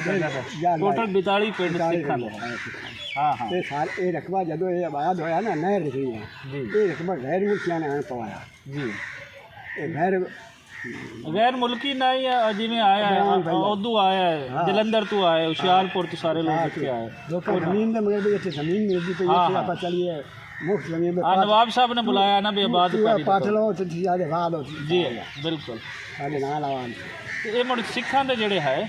ਟੋਟਲ 42 ਪਿੰਡ ਸਿੱਖਾਂ ਦੇ ਹਾਂ ਹਾਂ ਤੇ ਸਾਰੇ ਇਹ ਰਕਬਾ ਜਦੋਂ ਇਹ ਆਬਾਦ ਹੋਇਆ ਨਾ ਨਹਿਰ ਨਿਕਲੀ ਹੈ ਜੀ ਇਹ ਰਕਬਾ ਗੈਰ ਮੁਲਕੀਆਂ ਨੇ ਆਣ ਪਵਾਇਆ ਜੀ ਇਹ ਗੈਰ ਮੁਲਕੀ ਨਹੀਂ ਆ ਜਿਵੇਂ ਆਇਆ ਹੈ ਉਦੋਂ ਆਇਆ ਹੈ ਜਲੰਧਰ ਤੋਂ ਆਇਆ ਹੁਸ਼ਿਆਰਪੁਰ ਤੋਂ ਸਾਰੇ ਲੋਕ ਇੱਥੇ ਆਏ ਲੋਕਾਂ ਜ਼ਮੀਨ ਦੇ ਮਗਰ ਵੀ ਇੱਥੇ ਜ਼ਮੀਨ ਮਿਲਦੀ ਪਈ ਇੱਥੇ ਆਪਾਂ ਚਲੀਏ ਮੁਫਤ ਜ਼ਮੀਨ ਦੇ ਨਵਾਬ ਸਾਹਿਬ ਨੇ ਬੁਲਾਇਆ ਨਾ ਵੀ ਆਬਾਦ ਕਰੀ ਪਾਠ ਲਓ ਤੇ ਜਿਆਦੇ ਬਾਦ ਹੋ ਜੀ ਬਿਲਕੁਲ ਸਾਡੇ ਨਾਲ ਆਵਾਂ ਇਹ ਮੁੜ ਸਿੱਖਾਂ ਦੇ ਜਿਹੜੇ ਹੈ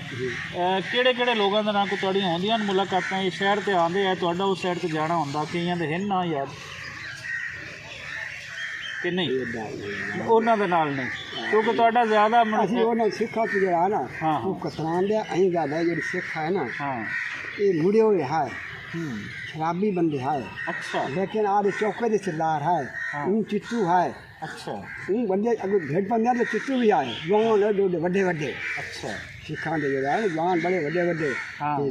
ਕਿਹੜੇ ਕਿਹੜੇ ਲੋਕਾਂ ਦੇ ਨਾਂ ਕੋ ਤੁਹਾਡੀਆਂ ਹੁੰਦੀਆਂ ਨੇ ਮੁਲਾਕਾਤਾਂ ਇਹ ਸ਼ਹਿਰ ਤੇ ਆਉਂਦੇ ਆ ਤੁਹਾਡਾ ਉਸ ਸਾਈਡ ਤੇ ਜਾਣਾ ਹੁੰਦਾ ਕਈਆਂ ਦੇ ਹਨ ਨਾ ਯਾਰ ਕਿ ਨਹੀਂ ਉਹਨਾਂ ਦੇ ਨਾਲ ਨਹੀਂ ਕਿਉਂਕਿ ਤੁਹਾਡਾ ਜ਼ਿਆਦਾ ਅਸੀਂ ਉਹਨਾਂ ਸਿੱਖਾਂ ਤੋਂ ਜਿਹੜਾ ਨਾ ਹਾਂ ਉਹ ਕਤਰਾਨ ਦੇ ਅਸੀਂ ਜ਼ਿਆਦਾ ਜਿਹੜੀ ਸਿੱਖ ਹੈ ਨਾ ਹਾਂ ਇਹ ਮੁੜੇ ਹੋਏ ਹੈ शराबी बंदे है अच्छा लेकिन आज चौके के सरदार है उन चिट्टू है अच्छा उन बंदे अगर भेड़ बंदे तो चिट्टू भी आए जवान है बड़े बड़े अच्छा सिखा दे है जवान बड़े बड़े बड़े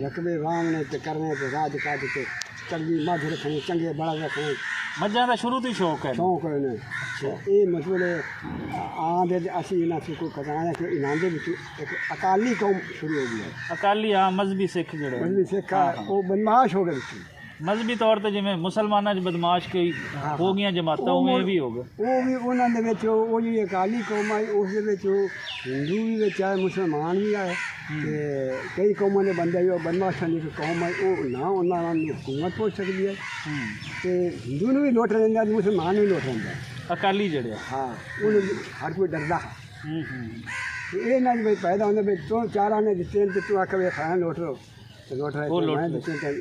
रकबे वांगने ते करने ते राज काज ते चंगी मझ रखने चंगे बड़ा रखने मझां दा शुरू तो शौक है ने ये मतलब आंदे असी इन्हां से कोई कराया कि इन्हां दे विच एक अकाली कौम शुरू हो गई है अकाली हाँ मजहबी सिख जड़े मजहबी सिख वो बदमाश हो गए मजहबी तौर पर जिमें मुसलमाना च बदमाश कोई हो गई जमात उमें भी हो गए वो भी उन्होंने विच वो जी अकाली कौम आई उस दे विच हिंदू भी विच आए मुसलमान भी आए ते कई कौमां दे बंदे जो बदमाशां दी कौम आई वो ना उन्हां दी हुकूमत हो सकदी है ते हिंदू नूं भी लोट रहिंदा ते मुसलमान भी लोट रहिंदा अकाली जड़े हाँ उन्हें हर कोई डरदा है ये ना भाई पैदा होंदे भाई तू चार आने दित्ते ते तू आख वे खान लोट रो ते लोट रहे मैं दित्ते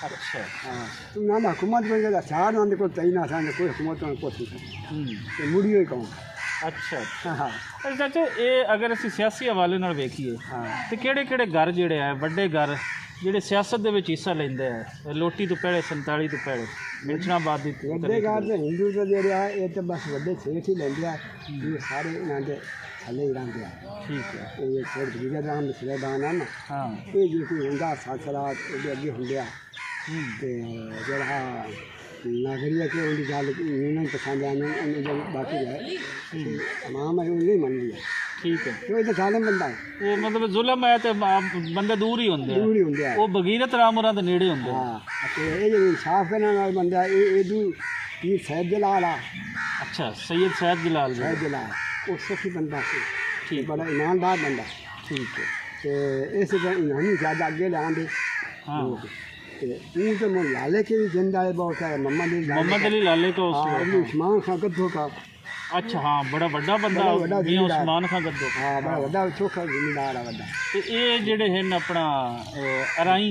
अच्छा हाँ तुम ना हुकूमत बन गया चार आने को तई ना साने कोई हुकूमत में कुछ नहीं मुड़ी हुई कौन अच्छा हाँ चाचा ये अगर ਅਸੀਂ ਸਿਆਸੀ ਹਵਾਲੇ ਨਾਲ ਵੇਖੀਏ ਤੇ ਕਿਹੜੇ ਕਿਹੜੇ ਘਰ ਜਿਹੜੇ ਆ ਵੱਡੇ ਘਰ ਜਿਹੜੇ ਸਿਆਸਤ ਦੇ ਵਿੱਚ ਹਿੱਸਾ ਲੈਂਦੇ ਆ ਲੋਟੀ ਤੋਂ ਪਹਿਲੇ 47 ਤੋਂ ਪਹਿਲੇ ਮਿਲਚਣਾਬਾਦ ਦੀ ਵੱਡੇ ਘਰ ਤੇ ਹਿੰਦੂ ਦੇ ਜਿਹੜੇ ਆ ਇਹ ਤਾਂ ਬਸ ਵੱਡੇ ਸੇਠ ਹੀ ਲੈਂਦੇ ਆ ਇਹ ਸਾਰੇ ਇਹਨਾਂ ਦੇ ਥੱਲੇ ਹੀ ਰਹਿੰਦੇ ਆ ਠੀਕ ਹੈ ਇਹ ਛੋੜ ਬੀਜਾ ਦਾ ਮਸਲੇਦਾਨ ਆ ਨਾ ਹਾਂ ਇਹ ਜੇ ਕੋਈ ਹੁੰਦਾ ਸਾਥਰਾਤ ਉਹਦੇ ਅੱਗੇ ਹੁੰਦੇ ਆ ਤੇ ਜਿਹੜਾ ਨਾਗਰੀਆ ਕਿ ਉਹਦੀ ਗੱਲ ਨਹੀਂ ਪਸੰਦ ਆਉਂਦੀ ਉਹਨੂੰ ਜੋ ਬਾਕੀ ਹੈ ਮਾਂ ਮੈਂ ਉਹ ਨਹੀਂ ਮੰਨਦੀ ਹੈ ਠੀਕ ਹੈ ਕਿਉਂ ਇਹ ਤਾਂ ਜ਼ਾਲਮ ਬੰਦਾ ਹੈ ਇਹ ਮਤਲਬ ਜ਼ੁਲਮ ਹੈ ਤੇ ਬੰਦੇ ਦੂਰ ਹੀ ਹੁੰਦੇ ਦੂਰ ਹੀ ਹੁੰਦੇ ਆ ਉਹ ਬਗੀਰਤ ਰਾਮ ਹੋਰਾਂ ਦੇ ਨੇੜੇ ਹੁੰਦੇ ਹਾਂ ਤੇ ਇਹ ਜਿਹੜੀ ਇਨਸਾਫ ਕਰਨ ਵਾਲਾ ਬੰਦਾ ਇਹ ਇਹਦੂ ਪੀਰ ਸੈਦ ਜਲਾਲ ਆ ਅੱਛਾ ਸੈयद सैयद जलाल ਸੈਦ ਜਲਾਲ ਉਹ ਸਖੀ ਬੰਦਾ ਸੀ ਠੀਕ ਬੜਾ ਇਮਾਨਦਾਰ ਬੰਦਾ ਠੀਕ ਹੈ ਤੇ ਇਸੇ ਤਰ੍ਹਾਂ ਇਹਨਾਂ ਨੂੰ ਜ਼ਿਆਦਾ ਅੱਗੇ ਲਿਆਉਂਦੇ हाँ ਤੇ ਉਹ ਤੇ ਮੋ ਲਾਲੇ ਕੇ ਵੀ ਜਿੰਦਾ ਹੈ ਬਹੁਤ ਹੈ मोहम्मद अली लाले का हाँ उस्मान खां गद्दो का अच्छा हाँ बड़ा बड़ा बंदा मियां उस्मान खां गद्दो हाँ बड़ा बड़ा चोखा जिम्मेदार है बड़ा ते ये जेड़े हैं अपना अराई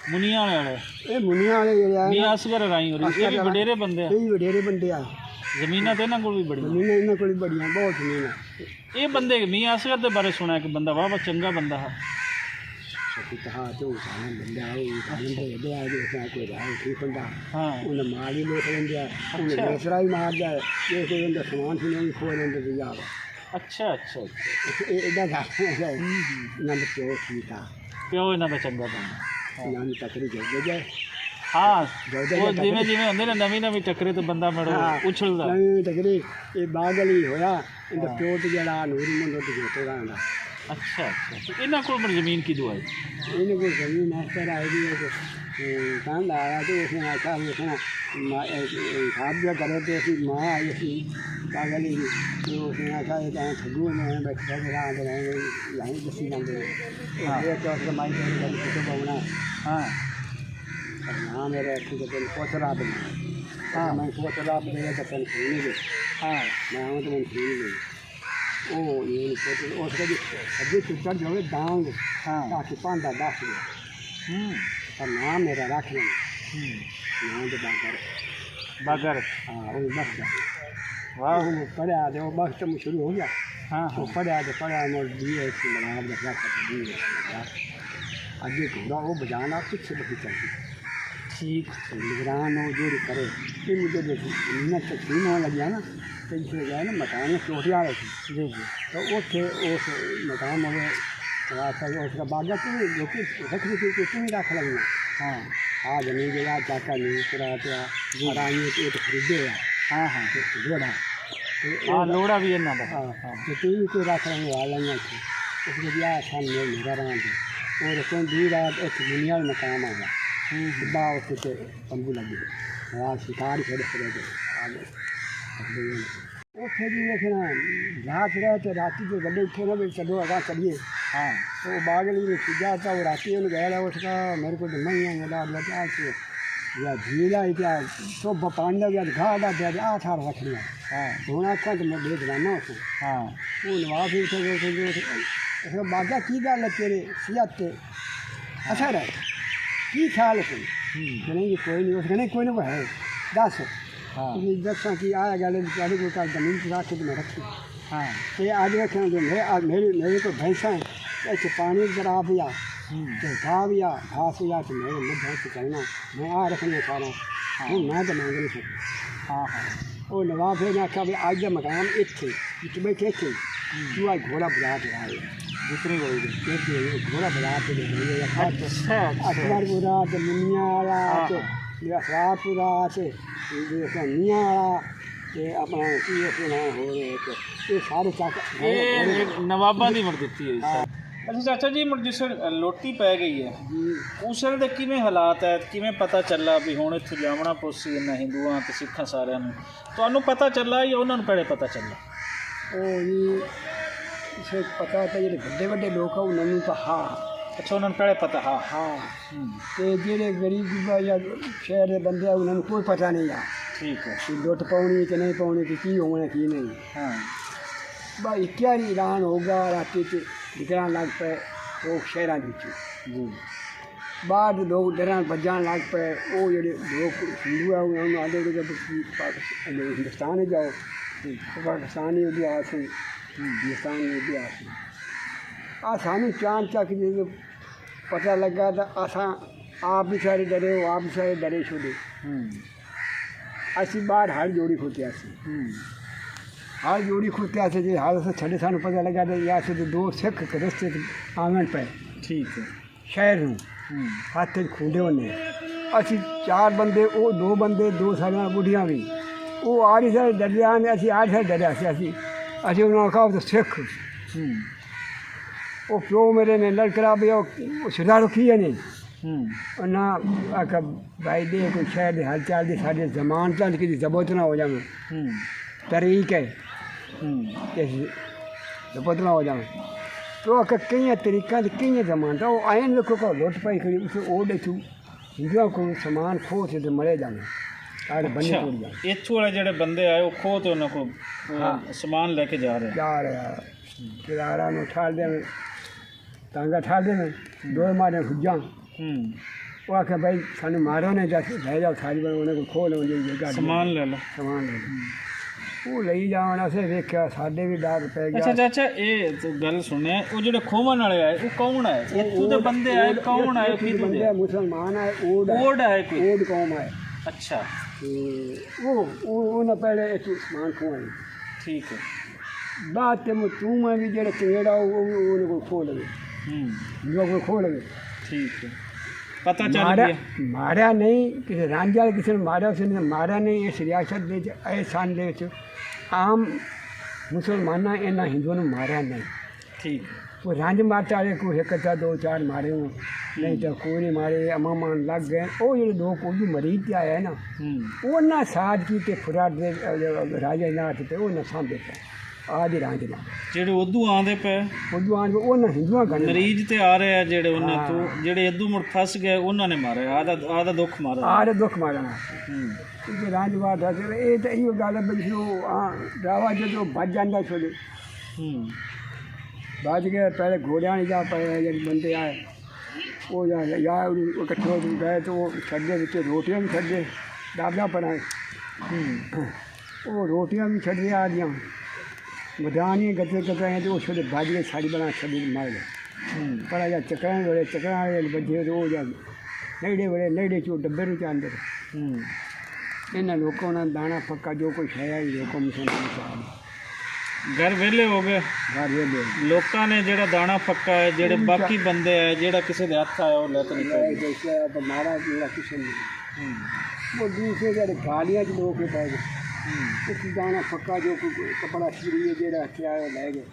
मुनिया वाले ये मुनिया वाले जेड़े आ मियां असगर अराई और ये भी वडेरे बंदे ये भी वडेरे बंदे आ ਜ਼ਮੀਨਾਂ ਤੇ ਇਹਨਾਂ ਕੋਲ ਵੀ ਬੜੀਆਂ ਜ਼ਮੀਨਾਂ ਇਹਨਾਂ ਕੋਲ ਬੜੀਆਂ ਬਹੁਤ ਜ਼ਮੀਨਾਂ ਇਹ ਬੰਦੇ ਮੀਆਂ ਅਸਗਰ ਦੇ ਬਾਰੇ ਸੁਣਿਆ ਕਿ ਬੰਦਾ ਵਾਹ ਚੰਗਾ ਬੰਦਾ ਹੈ ਅਸੀਂ ਕਹਾ ਤੂੰ ਸਾਨੂੰ ਮਿਲਿਆ ਉਹ ਕਹਿੰਦੇ ਦੇ ਆ ਜੇ ਕੋਈ ਰਾਹ ਠੀਕ ਹੁੰਦਾ ਹਾਂ ਉਹਨੇ ਮਾਲ ਹੀ ਲੋਕ ਲੈਂਦੇ ਆ ਉਹਨੇ ਦੂਸਰਾ ਹੀ ਮਾਰਦਾ ਜੇ ਕੋਈ ਉਹਦਾ ਸਮਾਨ ਸੀ ਨਹੀਂ ਖੋ ਲੈਂਦੇ ਤੇ ਯਾਰ ਅੱਛਾ ਅੱਛਾ ਇਹਦਾ ਗੱਲ ਹੈ ਨੰਦ ਪਿਓ ਸੀਤਾ ਪਿਓ ਇਹਨਾਂ ਦਾ ਚੰਗਾ ਬੰਦਾ ਨਾਮ ਤਕਰੀ ਜੱਗੇ ਜਾਏ ਹਾਂ ਉਹ ਜਿਵੇਂ ਜਿਵੇਂ ਹੁੰਦੇ ਨੇ ਨਵੀਂ ਨਵੀਂ ਟੱਕਰੇ ਤੋਂ ਬੰਦਾ ਮੜੋ ਉਛਲਦਾ ਨਵੀਂ ਟਕਰੀ ਇਹ ਬਾਗਲੀ ਹੋਇਆ ਇਹਦਾ ਪਿਓ ਤੇ ਜਿਹੜਾ ਨੂਰ ਮੁੰਡਾ ਤੇ ਜੋਤੇ ਦਾ ਹੁੰਦਾ ਅੱਛਾ ਅੱਛਾ ਇਹਨਾਂ ਕੋਲ ਪਰ ਜ਼ਮੀਨ ਕੀ ਦਵਾਈ ਇਹਨੇ ਕੋਈ ਜ਼ਮੀਨ ਐਸਰ ਆਈ ਦੀ ਹੈ ਕਿ ਕਹਿੰਦਾ ਆਇਆ ਤੇ ਉਸਨੇ ਆਖਿਆ ਵੀ ਉਸਨੇ ਖਾਬ ਜਿਹਾ ਕਰੇ ਤੇ ਅਸੀਂ ਮਾਂ ਆਈ ਸੀ ਬਾਗਲੀ ਦੀ ਤੇ ਉਸਨੇ ਆਖਿਆ ਇਹ ਤਾਂ ਠੱਗੂ ਨੇ ਬੈਠਾ ਕੇ ਰਾਹ ਦੇ ਰਹੇ ਲਾਈਨ ਦੱਸੀ ਜਾਂਦੇ ਇਹ ਚੌਥ ਮਾਈ ਦੇ ਗੱਲ ਕਿਤੇ ਪਾਉਣਾ ਹਾਂ हाँ मेरे अच्छी के पोचरा दे हाँ मैं पोचरा दे तो पेन खरीद ले हाँ मैं हूँ तो मैं खरीद ले ओ ये पोचरा उसका भी सब्जी चुच्चा जो है डांग हाँ ताकि पांडा दास ले और नाम मेरा रख ले नाम तो बागर हाँ वो बस वाह वो पढ़ा दे वो बस तो शुरू हो गया हाँ वो पढ़ा मोर दिए इसकी बना रखा था दिए आगे घोड़ा वो बजाना पीछे बची चलती ठीक निगरान हो जो करे ये मुझे देखो इन्हें तकलीफ होने लग गया ना तो इसलिए गया ना मकान में चोटी आ रही थी जी जी तो वो थे उस मकान में उसका बागा तो जो कि रख दी थी कुछ नहीं रख लगना हाँ हाँ जमीन जगह चाका नहीं पूरा आराम ये तो खरीदे हाँ हाँ लोड़ा हाँ लोड़ा भी है ना हाँ हाँ तो टीवी को रख लेंगे वाला नहीं थी उसके ब्याह सामने निगरान थे और कोई दूर रात एक दुनिया में मकान आ गया सिद्धा उसके तंबू लगे वहाँ शिकार खेल गए आगे उठे भी देखना रात रहे तो राती जो गड्ढे उठे ना भी चलो अगर चलिए हाँ तो वो बागली में सीधा था वो राती उन्हें गया उसका मेरे को तो नहीं है मेरा लगा से या झीला क्या तो पानी लग गया घाटा दे आठ रख लिया हाँ होना था तो मैं देख रहा ना उसको हाँ वो नवा फिर उसका बागा की गल तेरे सियात अच्छा रहे की ख्याल है नहीं कोई नहीं उसके नहीं कोई ना है दस हाँ दसा कि आया गल बेचारे को जमीन पर रख के मैं रखी हाँ तो आज रखें जो मेरे को भैंसा ऐसे पानी जरा पिया तो घा भी आ घास भी आ तो मेरे मुँह भैंस चलना मैं आ रखने सारा हूँ मैं तो मांग नहीं सकता हाँ हाँ वो नवाब फिर आख्या भी आज मकान इतने जित बैठे थे तू आज घोड़ा बजा के आए जितनी बड़ी घोड़ा बजा के अकबरपुरा तो मुनिया वाला तो अखरापुरा से मियाँ वाला ਤੇ ਆਪਣਾ ਕੀ ਆਪਣਾ ਹੋਰ ਇਹ ਸਾਰੇ ਚੱਕ ਇਹ ਨਵਾਬਾਂ ਦੀ ਮਰ ਦਿੱਤੀ ਹੈ ਅੱਛਾ ਚਾਚਾ ਜੀ ਜਿਸ ਲੋਟੀ ਪੈ ਗਈ ਹੈ ਉਸ ਵੇਲੇ ਦੇ ਕਿਵੇਂ ਹਾਲਾਤ ਹੈ ਕਿਵੇਂ ਪਤਾ ਚੱਲਾ ਵੀ ਹੁਣ ਇੱਥੇ ਜਾਵਣਾ ਪੋਸੀ ਇਹਨਾਂ ਹਿੰਦੂਆਂ ਤੇ ਸਿੱਖਾਂ ਸਾਰਿਆਂ ਨੂੰ ਤੁਹਾਨੂੰ ਪਤਾ ਚੱਲਾ ਜਾਂ ਉਹਨਾਂ ਨੂੰ ਪਹਿਲੇ ਪਤਾ ਚੱਲਾ ਉਹ ਜੀ ਇਸੇ ਪਤਾ ਤਾਂ ਜਿਹੜੇ ਵੱਡੇ ਵੱਡੇ ਲੋਕ ਆ ਉਹਨਾਂ ਨੂੰ ਤਾਂ ਹਾਂ ਅੱਛਾ ਉਹਨਾਂ ਨੂੰ ਪਹਿਲੇ ਪਤਾ ਹਾਂ ਹਾਂ ਤੇ ਜਿਹੜੇ ਗਰੀਬ ਜਾਂ ਸ਼ਹਿਰ ਦੇ ਬੰਦੇ ਆ ਉਹਨਾਂ ਨੂੰ ਕੋਈ ਪਤਾ ਨਹੀਂ ਆ ठीक है कि लुट पानी कि नहीं पानी कि की होना की नहीं हाँ भाई क्या ऐलान होगा रात निकलने लग पे लोग शहर जी बाद लोग डरन बजान लग पे वो जो लोग हिंदू है उन्होंने आधे जब हिंदुस्तान जाओ तो पाकिस्तानी भी आसे हिंदुस्तान भी आसे आ सानू चांद तक जो पता लगा तो असा आप भी सारे डरे हो आप भी सारे डरे छुड़े ਅਸੀਂ ਬਾਹਰ ਹਰ ਜੋੜੀ ਖੋਤਿਆ ਸੀ ਹਰ ਜੋੜੀ ਖੋਤਿਆ ਸੀ ਜੇ ਹਾਲ ਸੇ ਛੱਡੇ ਸਾਨੂੰ ਪਤਾ ਲੱਗਾ ਤੇ ਯਾ ਸੇ ਦੋ ਸਿੱਖ ਰਸਤੇ ਤੇ ਆਵਣ ਪਏ ਠੀਕ ਹੈ ਸ਼ਹਿਰ ਨੂੰ ਹੱਥ ਖੁੰਡੇ ਉਹਨੇ ਅਸੀਂ ਚਾਰ ਬੰਦੇ ਉਹ ਦੋ ਬੰਦੇ ਦੋ ਸਾਰੀਆਂ ਬੁੱਢੀਆਂ ਵੀ ਉਹ ਆ ਰਹੀ ਸਾਰੇ ਡਰਿਆ ਨੇ ਅਸੀਂ ਆਠ ਡਰਿਆ ਸੀ ਅਸੀਂ ਉਹਨਾਂ ਨੂੰ ਕਹਾ ਸਿੱਖ ਉਹ ਪਿਓ ਮੇਰੇ ਨੇ ਲੜਕਰਾ ਵੀ ਉਹ ਸਿਰਾ ਰੁਕੀ ਹੈ ਨਹੀਂ ਉਹਨਾਂ ਆਖਿਆ ਭਾਈ ਦੇ ਕੋਈ ਸ਼ਹਿਰ ਦੇ ਹਾਲ ਚਾਲ ਦੀ ਸਾਡੇ ਜ਼ਮਾਨ ਤਾਂ ਕਿਤੇ ਜ਼ਬਤ ਨਾ ਹੋ ਜਾਵੇ ਤਰੀਕ ਹੈ ਕਿ ਜ਼ਬਤ ਨਾ ਹੋ ਜਾਵੇ तो कई तरीक़ा कई ज़मान वो आइन देखो को लुट पाई करी उसे ओ देखू हिंदुओं को समान खो से तो मरे जाने सारे बने टूट जाए इत्थों वाले जेडे बंदे आए वो खो तो उन्होंने को समान लेके जा रहे हैं किरारा में उठा दे टांगा उठा दे दो मारे हुज्जा वो आखे भाई सानू मारो ने जा ले जाओ सारी बार उन्हें को खो लो सामान ले लो ਉਹ ਲਈ ਜਾਣ ਅਸੀਂ ਵੇਖਿਆ ਸਾਡੇ ਵੀ ਡਰ ਪੈ ਅੱਛਾ ਗਿਆ। ਚਾਚਾ ਇਹ ਤੂੰ ਗੱਲ ਸੁਣਿਆ ਉਹ ਜਿਹੜੇ ਖੋਵਣ ਵਾਲੇ ਆਏ ਉਹ ਕੌਣ ਹੈ ਇੱਥੋਂ ਦੇ ਬੰਦੇ ਆਏ ਕੌਣ ਆਏ ਇੱਥੇ ਬੰਦੇ ਮੁਸਲਮਾਨ ਹੈ, ਓਡ ਆਏ ਕੋਈ ਓਡ ਕੌਮ ਹੈ। ਅੱਛਾ ਤੇ ਉਹਨਾਂ ਪਹਿਲੇ ਇੱਥੇ ਸਮਾਨ ਖੋਏ ਠੀਕ ਹੈ ਬਾਅਦ ਤੇ ਤੂੰ ਮੈਂ ਵੀ ਜਿਹੜਾ ਚੰਗੇੜਾ ਉਹਨੇ ਕੋਲ ਖੋ ਲਵੇ ਜੋ ਕੋਈ ਖੋ ਲਵੇ। ਠੀਕ ਹੈ ਪਤਾ ਚੱਲ ਗਿਆ ਮਾਰਿਆ ਨਹੀਂ ਕਿਸੇ ਰਾਂਝਾ ਵਾਲੇ ਕਿਸੇ ਨੂੰ ਮਾਰਿਆ, ਉਸਨੇ ਮਾਰਿਆ ਨਹੀਂ। ਇਸ ਰਿਆਸਤ ਦੇ ਵਿੱਚ ਇਹ ਸੰਨ ਦੇ ਵਿੱਚ ਆਮ ਮੁਸਲਮਾਨਾਂ ਇਹਨਾਂ ਹਿੰਦੂਆਂ ਨੂੰ ਮਾਰਿਆ ਨਹੀਂ। ਠੀਕ ਉਹ ਰੰਜ ਮਾਰਚ ਵਾਲੇ ਕੋਈ ਇੱਕ ਅੱਧਾ ਦੋ ਚਾਰ ਮਾਰੇ ਹੋਣ, ਨਹੀਂ ਤਾਂ ਕੋਈ ਨਹੀਂ ਮਾਰੇ। ਅਮਾਮਾਨ ਲੱਗ ਗਏ ਉਹ ਜਿਹੜੇ ਲੋਕ ਉਹ ਮਰੀਜ਼ ਤੇ ਆਇਆ ਨਾ ਉਹਨਾਂ ਸਾਜ ਕੀਤੇ ਫੁਰਾਟ ਦੇ ਰਾਜਾ ਨਾਥ ਤੇ ਉਹਨਾਂ ਸਾਂਭੇ ਪਏ ਆਦੀ ਰਾਂਝ ਨਾਲ ਜਿਹੜੇ ਉਦੋਂ ਆਉਂਦੇ ਪਏ ਉਦੋਂ ਆਣ ਉਹਨਾਂ ਹਿੰਦੂਆਂ ਗਣ ਮਰੀਜ਼ ਤੇ ਆ ਰਹੇ ਆ ਜਿਹੜੇ ਉਹਨਾਂ ਤੋਂ ਜਿਹੜੇ ਇਦੋਂ ਮੁੜ ਫਸ ਗਏ ਉਹਨਾਂ ਨੇ ਮਾਰਿਆ ਆਦਾ ਦੁੱਖ ਮਾਰਿਆ ਆਦੇ ਦੁੱਖ ਮਾਰਨਾ ਇਹ ਰਾਂਝ ਬਾਤ ਹੈ। ਇਹ ਤਾਂ ਇਹੋ ਗੱਲ ਹੈ ਵੀ ਉਹ ਡਰਾਵਾ ਜਦੋਂ ਵੱਜ ਜਾਂਦਾ ਛੋਲੇ ਵੱਜ ਗਏ ਪਹਿਲੇ ਘੋੜਿਆਂ ਨਹੀਂ ਜਾ ਪਏ ਜਿਹੜੇ ਬੰਦੇ ਆਏ ਉਹ ਜਾਂ ਇਕੱਠੇ ਹੋ ਗਏ ਤਾਂ ਉਹ ਛੱਡੇ ਵਿੱਚ ਰੋਟੀਆਂ ਵੀ ਛੱਡੇ ਦਾਬਲਾ ਬਣਾਏ ਉਹ ਰੋਟੀਆਂ ਵੀ ਛੱਡੇ ਆ ਗਈਆਂ ਮਦਾਨੀ ਗੱਤੇ ਕਰਾਏ ਤੇ ਉਹ ਛੋਲੇ ਵੱਜ ਗਏ ਸਾੜੀ ਬਣਾ ਛੱਡੀ ਮਾਰ ਗਏ ਪਰ ਜਾਂ ਚੱਕਰਾਂ ਵਾਲੇ ਬੱਜੇ ਰੋਜ਼ ਆ ਨੇੜੇ ਚੋਂ ਡੱਬੇ ਨੂੰ ਚਾਂਦੇ ਇਹਨਾਂ ਲੋਕਾਂ ਨਾਲ ਦਾਣਾ ਫੱਕਾ ਜੋ ਕੁਛ ਹੈ ਹੀ ਲੋਕਾਂ ਮੁਸਲਮਾਨ ਸਾਹਿਬ ਘਰ ਵਿਹਲੇ ਹੋ ਗਏ ਘਰ ਵੇਲੇ ਲੋਕਾਂ ਨੇ ਜਿਹੜਾ ਦਾਣਾ ਫੱਕਾ ਹੈ ਜਿਹੜੇ ਬਾਕੀ ਬੰਦੇ ਹੈ ਜਿਹੜਾ ਕਿਸੇ ਦੇ ਹੱਥ ਆਇਆ ਉਹ ਲੈ ਕੇ ਨਿਕਲ ਦੇਖਿਆ ਤਾਂ ਮਾਰਾ ਜਿਹੜਾ ਕਿਸੇ ਨੇ ਉਹ ਦੂਸਰੇ ਜਿਹੜੇ ਗਾਲੀਆਂ 'ਚ ਲੋਕ ਪੈ ਗਏ ਉਸ ਦਾਣਾ ਫੱਕਾ ਜੋ ਕੋਈ ਕਪੜਾ ਛਿੜੀ ਜਿਹੜਾ ਹੱਥਿਆ ਉਹ ਲੈ ਗਏ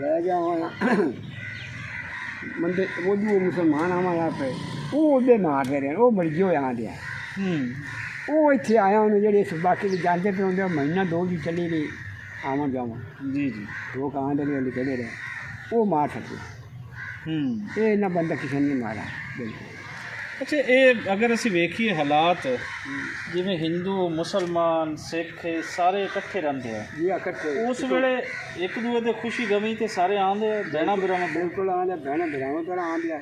ਲੈ ਗਿਆ ਹੋਇਆ ਬੰਦੇ ਉਹ ਮੁਸਲਮਾਨ ਆਵਾਂ ਪਏ ਉਹ ਉਹਦੇ ਮਾਰਦੇ ਰਹੇ ਉਹ ਮਰਜੀ ਹੋਇਆ ਆਂਦੇ ਉਹ ਇੱਥੇ ਆਇਆ ਉਹਨੂੰ ਜਿਹੜੇ ਇਸ ਬਾਕੀ ਦੇ ਜਾਂਦੇ ਪਏ ਹੁੰਦੇ ਮਹੀਨਾ ਦੋ ਵੀ ਚੱਲੀ ਰਹੀ ਆਵਾਂ ਜਾਵਾਂ ਜੀ ਜੀ ਲੋਕ ਆਂਦੇ ਨੇ ਕਿਹੜੇ ਰਹੇ ਉਹ ਮਾਰ ਸਕਦੇ ਇਹ ਇਹਨਾਂ ਬੰਦਾ ਕਿਸੇ ਨੇ ਮਾਰਾ ਬਿਲਕੁਲ। ਅੱਛਾ ਇਹ ਅਗਰ ਅਸੀਂ ਵੇਖੀਏ ਹਾਲਾਤ ਜਿਵੇਂ ਹਿੰਦੂ ਮੁਸਲਮਾਨ ਸਿੱਖ ਇਹ ਸਾਰੇ ਇਕੱਠੇ ਰਹਿੰਦੇ ਆ ਜੀ ਇਕੱਠੇ ਉਸ ਵੇਲੇ ਇੱਕ ਦੂਜੇ ਦੇ ਖੁਸ਼ੀ ਗਮੀ ਤੇ ਸਾਰੇ ਆਉਂਦੇ ਬਹਿਣਾ ਬਿਰਾਵਾਂ ਬਿਲਕੁਲ ਆਉਂਦੇ ਬਹਿਣਾ ਬਿਰਾਵਾਂ ਤਰ੍ਹਾਂ ਆਉਂਦੇ ਆ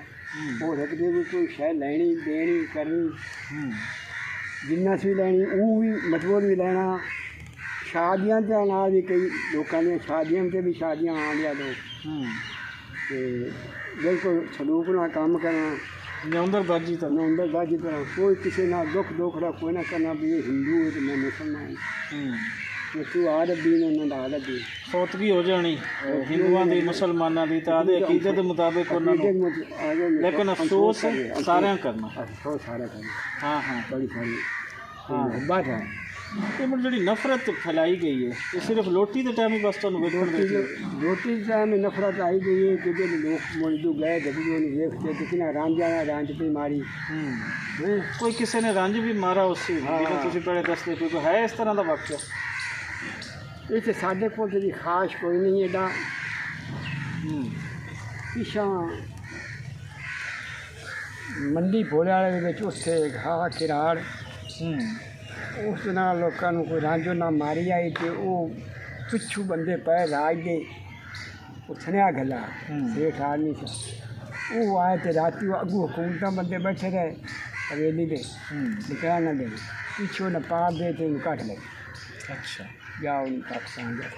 ਉਹ ਰੱਖਦੇ ਵੀ ਕੋਈ ਸ਼ੈ ਲੈਣੀ ਦੇਣੀ ਕਰਨੀ ਜਿੰਨਾ ਸੀ ਲੈਣੀ ਉਹ ਵੀ ਮਟਬੂਰ ਵੀ ਲੈਣਾ ਸ਼ਾਦੀਆਂ ਦੇ ਨਾਲ ਵੀ ਕਈ ਲੋਕਾਂ ਦੀਆਂ ਸ਼ਾਦੀਆਂ 'ਤੇ ਵੀ ਸ਼ਾਦੀਆਂ ਆਉਂਦੀਆਂ ਲੋਕ ਅਤੇ ਬਿਲਕੁਲ ਸਲੂਕ ਨਾਲ ਕੰਮ ਕਰਨਾ ਨੌਂਦਰਬਾਜੀ ਤਾਂ ਨੌਂਦਰਬਾਜੀ ਤਰ੍ਹਾਂ ਕੋਈ ਕਿਸੇ ਨਾਲ ਦੁੱਖ ਦਾ ਕੋਈ ਨਾ ਕਰਨਾ ਵੀ ਇਹ ਹਿੰਦੂ ਹੈ ਅਤੇ ਮੈਂ ਮੁਸਲਮਾਨ ਤੂੰ ਆਦਤ ਦੀ ਉਹਨਾਂ ਦਾ ਆਦਤ ਦੀ ਫੌਤਗੀ ਹੋ ਜਾਣੀ ਹਿੰਦੂਆਂ ਦੀ ਮੁਸਲਮਾਨਾਂ ਦੀ ਤਾਂ ਆਦੇ ਅਕੀਦਤ ਦੇ ਮੁਤਾਬਿਕ ਉਹਨਾਂ ਨੂੰ ਲੇਕਿਨ ਅਫਸੋਸ ਸਾਰਿਆਂ ਕਰਨਾ ਅਫਸੋਸ ਸਾਰਾ ਕਰਨਾ ਹਾਂ ਬੜੀ ਸਾਰੀ ਬਾਤ ਹੈ। ਇਹ ਮਤਲਬ ਜਿਹੜੀ ਨਫ਼ਰਤ ਫੈਲਾਈ ਗਈ ਹੈ ਇਹ ਸਿਰਫ ਰੋਟੀ ਦੇ ਟਾਈਮ ਹੀ ਬਸ ਤੁਹਾਨੂੰ ਵੇਖਣ ਦੇ ਰੋਟੀ ਦੇ ਟਾਈਮ ਨਫ਼ਰਤ ਆਈ ਗਈ ਹੈ ਕਿ ਜਿਹੜੇ ਲੋਕ ਮੌਜੂ ਗਏ ਗੱਡੀਆਂ ਨੂੰ ਵੇਖਦੇ ਕਿਸੇ ਨੇ ਰਾਂਝ ਤੇ ਮਾਰੀ ਕੋਈ ਕਿਸੇ ਨੇ ਰੰਜ ਵੀ ਮਾਰਾ ਉਸ ਜਿਵੇਂ ਤੁਸੀਂ ਪਹਿਲੇ ਦੱਸਦੇ ਕੋਈ ਹੈ ਇਸ ਤਰ੍ਹਾਂ ਦਾ ਵਾਕਿਆ ਇੱਥੇ ਸਾਡੇ ਕੋਲ ਤਾਂ ਜੀ ਖਾਸ ਕੋਈ ਨਹੀਂ ਐਡਾ ਪਿਛਾਂ ਮੰਡੀ ਭੋਲੇ ਵਾਲੇ ਦੇ ਵਿੱਚ ਉੱਥੇ ਘਾਹ ਕਿਰਾੜ ਉਸ ਨਾਲ ਲੋਕਾਂ ਨੂੰ ਕੋਈ ਰਾਂਝੋ ਨਾ ਮਾਰੀ ਆਈ ਤੇ ਉਹ ਪਿੱਛੂ ਬੰਦੇ ਪਏ ਰਾਜ ਦੇ ਉਥਣਿਆ ਗੱਲਾਂ ਸੇਠ ਆਦਮੀ ਸੀ ਉਹ ਆਏ ਤੇ ਰਾਤੀ ਅੱਗੂ ਹਕੂਮਤਾਂ ਬੰਦੇ ਬੈਠੇ ਰਹੇ ਹਵੇਲੀ ਦੇ ਨਿਕਲਿਆ ਨਾ ਦੇ ਪਿੱਛੋਂ ਨਾ ਪਾਰ ਦੇ ਤੇ ਉਹਨੂੰ ਕੱਟ ਲੈ ਅੱਛਾ ਜਾਓ ਪਾਕਿਸਤਾਨ ਜਾ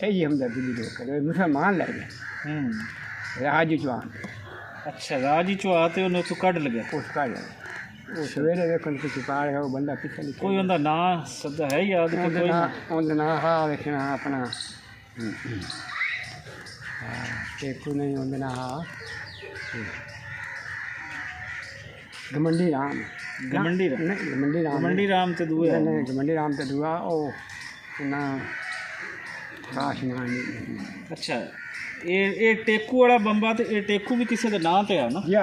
ਇਹ ਹਮਦਰਦੀ ਦੀ ਲੋਕ ਮੁਸਲਮਾਨ ਲੈ ਗਏ ਰਾਜ ਚਵਾਨ ਅੱਛਾ ਰਾਜ ਚਵਾ ਤੇ ਉਹਨੇ ਤੋਂ ਕੱਢ ਲਗਿਆ ਉਸ ਕੱਢ ਲਿਆ ਉਹ ਸਵੇਰੇ ਵੇਖਣ ਕਿ ਛੁਪਾ ਰਿਹਾ ਉਹ ਬੰਦਾ ਪਿੱਛੇ ਨਹੀਂ ਕੋਈ ਉਹਦਾ ਨਾਂ ਸਦਾ ਹੈ ਯਾਦ ਕਿ ਕੋਈ ਉਹਦਾ ਨਾਂ ਹਾਂ ਵੇਖਣਾ ਆਪਣਾ ਟੇਕੂ ਨਹੀਂ ਉਹਦਾ ਨਾਂ ਹਾਂ ਗਮੰਡੀ ਰਾਮ ਗਮੰਡੀ ਰਾਮ ਤੇ ਦੂਆ ਗਮੰਡੀ ਰਾਮ ਤੇ ਦੂਆ ਉਹ ਨਾ ਖਾਸ ਨਾਂ ਨਹੀਂ। ਅੱਛਾ ਇਹ ਟੇਕੂ ਵਾਲਾ ਬੰਬਾ ਤੇ ਇਹ ਟੇਕੂ ਵੀ ਕਿਸੇ ਦੇ ਨਾਂ ਤੇ ਆ ਨਾ ਜੀ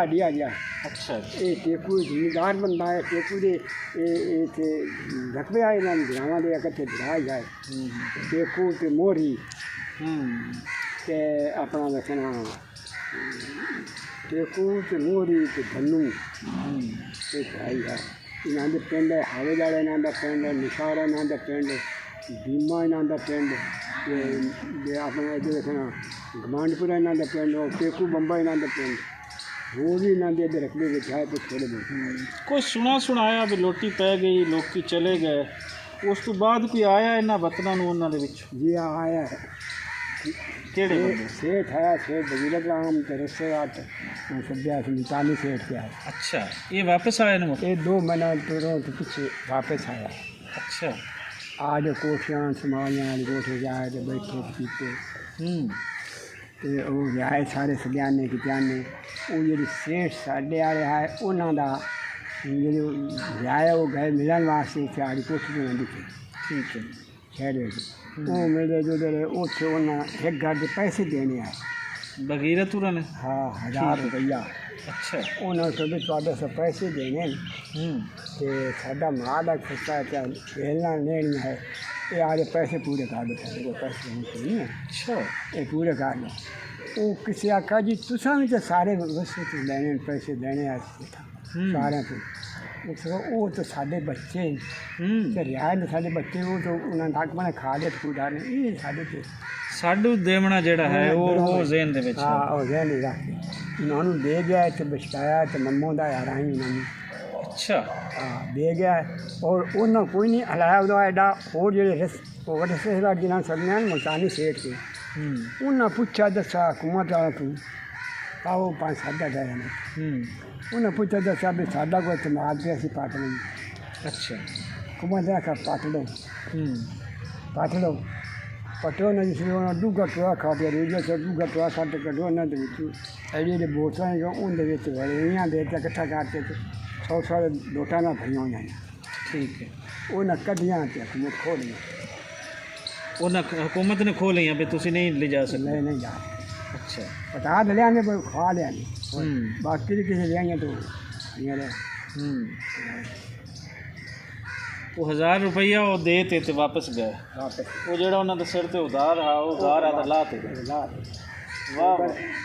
ਅੱਛਾ ਇਹ ਟੇਕੂ ਜ਼ਿਮੀਦਾਰ ਬੰਦਾ ਹੈ ਟੇਕੂ ਦੇ ਇਹ ਇੱਥੇ ਰਕਬੇ ਆਏ ਇਹਨਾਂ ਗਰਾਵਾਂ ਦੇ ਇਕੱਠੇ ਦਰਾਜ ਜਾਏ ਟੇਕੂ ਤੇ ਮੋਰੀ ਤੇ ਆਪਣਾ ਵੇਖਣਾ ਟੇਕੂ ਤੇ ਮੋਰੀ ਤੇ ਧੰਨੂ ਇਹ ਭਾਈ ਹੈ ਇਹਨਾਂ ਦੇ ਪਿੰਡ ਹਾਵੇਵਾਲਾ ਇਹਨਾਂ ਦਾ ਪਿੰਡ ਨਿਸ਼ਾਰਾ ਇਹਨਾਂ ਦਾ ਪਿੰਡ ਭੀਮਾ ਇਹਨਾਂ ਦਾ ਪਿੰਡ ਤੇ ਆਪਣਾ ਇੱਥੇ ਵੇਖਣਾ ਗਮਾਂਡਪੁਰਾ ਇਹਨਾਂ ਦਾ ਪਿੰਡ ਟੇਕੂ ਬੰਬਾ ਇਹਨਾਂ ਦਾ ਪਿੰਡ ਹੋਰ ਵੀ ਇਹਨਾਂ ਦੇ ਅੱਗੇ ਰਕਬੇ ਵਿੱਚ ਹੈ ਤੇ ਥੋੜੇ ਬਹੁਤ ਕੋਈ ਸੁਣਾਇਆ ਵੀ ਲੋਟੀ ਪੈ ਗਈ, ਲੋਕੀ ਚਲੇ ਗਏ, ਉਸ ਤੋਂ ਬਾਅਦ ਕੋਈ ਆਇਆ ਇਹਨਾਂ ਵਤਨਾਂ ਨੂੰ ਉਹਨਾਂ ਦੇ ਵਿੱਚ? ਜੀ ਆਇਆ ਹੈ ਕਿਹੜੇ ਬੰਦੇ? ਸੇਠ ਹੈ, ਸੇਠ ਬਜ਼ੁਰਗ ਰਾਮ ਤੇ ਰਿਸ਼ਤੇਦਾਰ ਸੱਜਿਆ ਸੀ ਮਿਤਾਨੀ ਸੇਠ ਕੇ ਆਇਆ। ਅੱਛਾ, ਇਹ ਵਾਪਸ ਆਏ ਨੂੰ? ये 2 महीना तुरों के पीछे वापस आया। ਅੱਛਾ। आज कोठियाँ संभालियाँ कोठे जाए तो बैठे पीते तो वो जाए सारे सजाने किताने वो जी सेठ साढ़े आए है उन्होंने जो जाए वो गए मिलन वास्ते सारी कोठी में दिखे। ठीक है। शहर वो मिले जुले उसे उन्हें एक घर के पैसे देने आए बगीरत ने? हाँ 1000 रुपया। अच्छा। उन्होंने तो भी 1400 पैसे देने तो साडा माँ का खर्चा क्या खेलना लेना है ये आज पैसे पूरे कर दो साढ़े को पैसे नहीं है। अच्छा। ये पूरे कर लो वो किसी आखा जी तुसा भी तो सारे वस्तु लेने पैसे देने सारे को वो तो साढ़े बच्चे रियाज साढ़े बच्चे वो तो उन्होंने तक मैंने खा लिया पूरा ने ये साढ़े साडू देवना जेड़ा है वो ज़हन दे विच। हाँ वो ज़हन ही रख उन्होंने दे गया तो बचकाया तो मम्मो का यार आई उन्होंने। अच्छा। हाँ दे गया और उन्होंने कोई नहीं हलाया उदा एडा और जो रिश्तेदार जिन्हें सदने मुल्तानी सेठ के उन्हें पूछा दसा हुकूमत वाला तू आओ 5-7 गए उन्हें पूछा दसा भी साडा कोई इस्तेमाल पे असी पाट लें। अच्छा। हुकूमत ने आखा पाट लो पटो ने जिसमें उन्होंने दूगा टोआ खा दिया रूजा से दूगा टोआ सट कटो उन्होंने एडी एडी बोतलें उनके वड़ियाँ दे के इकट्ठा करके 100 लोटा ना भरी हुई। ठीक है। उन्हें कढ़ियाँ हुकूमत खोल लिया। हुकूमत ने खोल लिया भी तुसी नहीं ले जा सकते? नहीं जा। अच्छा। पता लिया ने खा लिया बाकी किसी लिया तो वो 1000 रुपया वो दे ते वापस गए। वो जेड़ा उन्होंने सिर ते उधार हा वो उधार आ ला ते वाह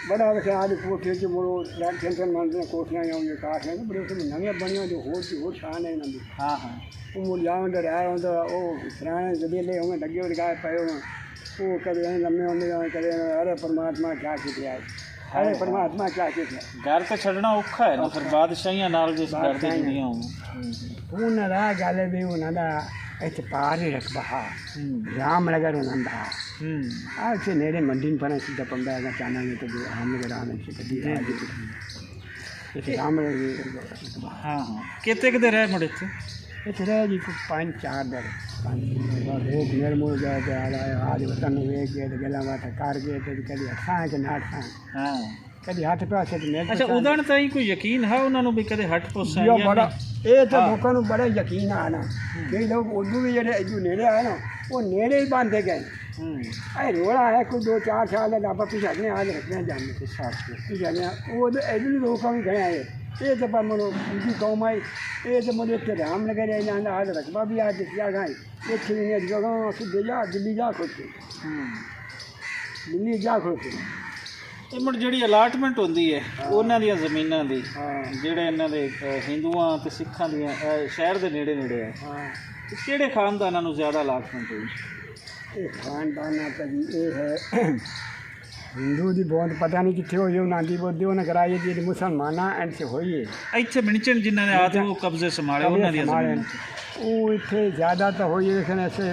बड़ा वैसे आज कोठे च मुड़ो टेंशन मंद कोठियां आउंगे काठ ने बड़े उसमें नवी बनिया जो होर शान है इन्होंने। हाँ हाँ वो मुड़ जाओ अंदर आया होंगे वो सराने जबेले होंगे लगे हुए गाय पे वो कभी लम्बे होंगे कभी अरे परमात्मा क्या किया अरे परमात्मा क्या किया घर तो छड़ना औखा है ना फिर बादशाहियां नाल जिस घर ते दुनिया उन्हें रहा गल भी उन्होंने इतने पार ही रखबा रामनगर उन्होंने आज से नेड़े मंडी पर सीधा पंदा है चाना में तो रामनगर आने से कभी रामनगर। हाँ हाँ कितने कितने रहे मुड़े थे इतने रहे जी 5-4 दिन 5 लोग मेरे मुड़ गए आज वतन वेख गए तो गला बात कर गए तो कभी खाएँ कि ना खाएँ। हाँ कभी हाथ पासे तो मेरे अच्छा उदण ताई कोई यकीन है उन्होंने भी कदे हट पोसा या बड़ा ये तो लोगों को बड़ा यकीन है ना कई लोग उर्दू भी जो नेड़े आए ना वो नेड़े ही बांधे गए। अरे रोड़ा है कोई 2-4 साल लापा पीछे हटने आज रखने जाने के साथ पीछे वो तो ऐसे लोगों भी गए आए ये तो पर मनो उनकी कौम आई ये तो मुझे इतने रामनगर है जाना आज रकबा भी आज क्या खाए ये छीने जगह सीधे जा दिल्ली जा खुद दिल्ली जा खुद ਇਹ ਮੁੜ ਜਿਹੜੀ ਅਲਾਟਮੈਂਟ ਹੁੰਦੀ ਹੈ ਉਹਨਾਂ ਦੀਆਂ ਜ਼ਮੀਨਾਂ ਦੀ ਜਿਹੜੇ ਇਹਨਾਂ ਦੇ ਹਿੰਦੂਆਂ ਤੇ ਸਿੱਖਾਂ ਦੀਆਂ ਸ਼ਹਿਰ ਦੇ ਨੇੜੇ ਨੇੜੇ ਆ ਤੇ ਕਿਹੜੇ ਖਾਨਦਾਨਾਂ ਨੂੰ ਜ਼ਿਆਦਾ ਅਲਾਟਮੈਂਟ ਹੋਈ? ਇਹ ਖਾਨਦਾਨਾਂ ਤਾਂ ਜੀ ਇਹ ਹੈ ਹਿੰਦੂ ਦੀ ਬਹੁਤ ਪਤਾ ਨਹੀਂ ਕਿੱਥੇ ਹੋਈ ਉਹਨਾਂ ਦੀ ਬੋਦੀ ਉਹਨੇ ਕਰਾਈ ਜੀ ਮੁਸਲਮਾਨਾਂ ਐਂਡ ਸੇ ਹੋਈ ਹੈ ਇੱਥੇ ਮਿਣਚਣ ਜਿਨ੍ਹਾਂ ਨੇ ਆਦੇ ਉਹ ਕਬਜ਼ੇ ਸੰਭਾਲੇ ਉਹਨਾਂ ਦੀਆਂ ਜ਼ਮੀਨਾਂ ਉਹ ਇੱਥੇ ਜ਼ਿਆਦਾ ਤਾਂ ਹੋਈ ਲੇਕਿਨ ਐਸੇ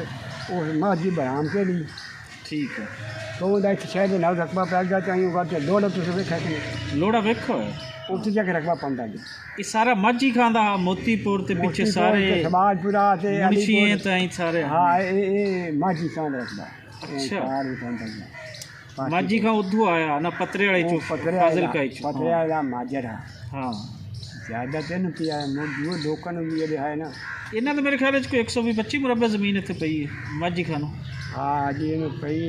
ਉਹ ਮਸਜਿਦ ਬਰਾਮ ਕੇ ਲਈ ਠੀਕ ਹੈ तो उधर शहर ना रकबा पै गया चाहिए उगा लोड़ा तुम वेखा कि लोड़ा वेखो उत्थे जाके रकबा पाता जी ये सारा मझी खांदा मोतीपुर ते पीछे सारे समाजपुरा ते मुंशिए ताई सारे। हाँ ये मझी खान रकबा। अच्छा मझी खां उद्धू आया ना पतरे वाले चो फाजिल का पतरे वाला माजरा। हाँ ज़्यादा तो नहीं पिया वो लोगों ने भी है ना इन्हें तो मेरे ख्याल कोई 125 मुरब्बे जमीन इतने पई है मझी खानों। हाँ जी इन्हें पई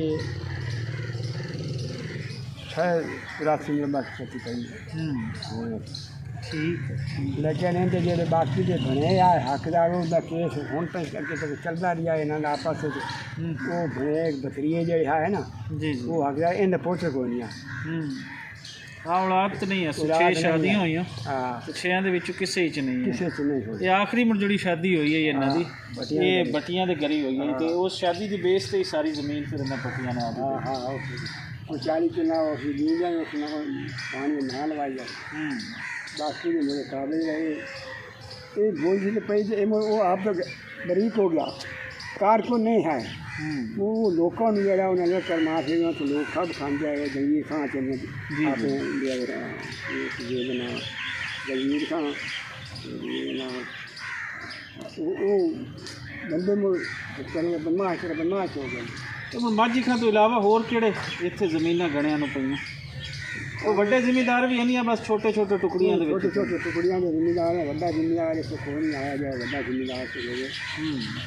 83 मुरब्बा खेती पई ठीक है लेकिन इनके जो बाकी के बने आ हकदार उसका केस हूँ तक करके तो चलता रहा इन्होंने आपस वो बने बकरीए जो है ना जी वो हकदार इन पोते को नहीं हाँ औलाद तो नहीं है 6 शादियां हुई तो 6 ਦੇ ਵਿੱਚੋਂ ਕਿਸੇ ਚ ਨਹੀਂ ਹੈ ਕਿਸੇ ਚ ਨਹੀਂ ਹੋਈ। ਇਹ ਆਖਰੀ ਮੁੜ ਜਿਹੜੀ ਸ਼ਾਦੀ ਹੋਈ ਹੈ ਇਹਨਾਂ ਦੀ ਇਹ ਬੱਟੀਆਂ ਦੇ ਘਰੀ ਹੋਈ ਹੈ ਤੇ ਉਸ ਸ਼ਾਦੀ ਦੀ ਬੇਸ ਤੇ ਹੀ ਸਾਰੀ ਜ਼ਮੀਨ ਫਿਰ ਇਹਨਾਂ ਪੱਟੀਆਂ ਨੇ ਆ ਗਈ। ਹਾਂ ਹਾਂ कोई 40 किला नींद है उसमें पानी ना लवाई है बाकी भी मेरे काबिल रहे ये गोंजी से पहले वो आप तो बरीक हो गया कारकुन नहीं है वो लोगों ने जरा उन्होंने कर्मा से तो लोग सब खाते आए जंगीर खां चले आपने ये बना जंगीर खां वो बंदे में बदमाश हो गए ਤੇ ਹੁਣ ਮਾਝੀ ਖਾਂ ਤੋਂ ਇਲਾਵਾ ਹੋਰ ਕਿਹੜੇ ਇੱਥੇ ਜ਼ਮੀਨਾਂ ਗਣਿਆਂ ਨੂੰ ਪਈਆਂ ਉਹ ਵੱਡੇ ਜ਼ਿਮੀਂਦਾਰ ਵੀ ਨਹੀਂ ਆ ਬਸ ਛੋਟੇ ਛੋਟੇ ਟੁਕੜੀਆਂ ਦੇ ਵਿੱਚ छोटे टुकड़ियाँ के जिम्मेदार है बड़ा जिम्मेदार इसको कोई नहीं आया जाए बड़ा जिम्मेदार से लोग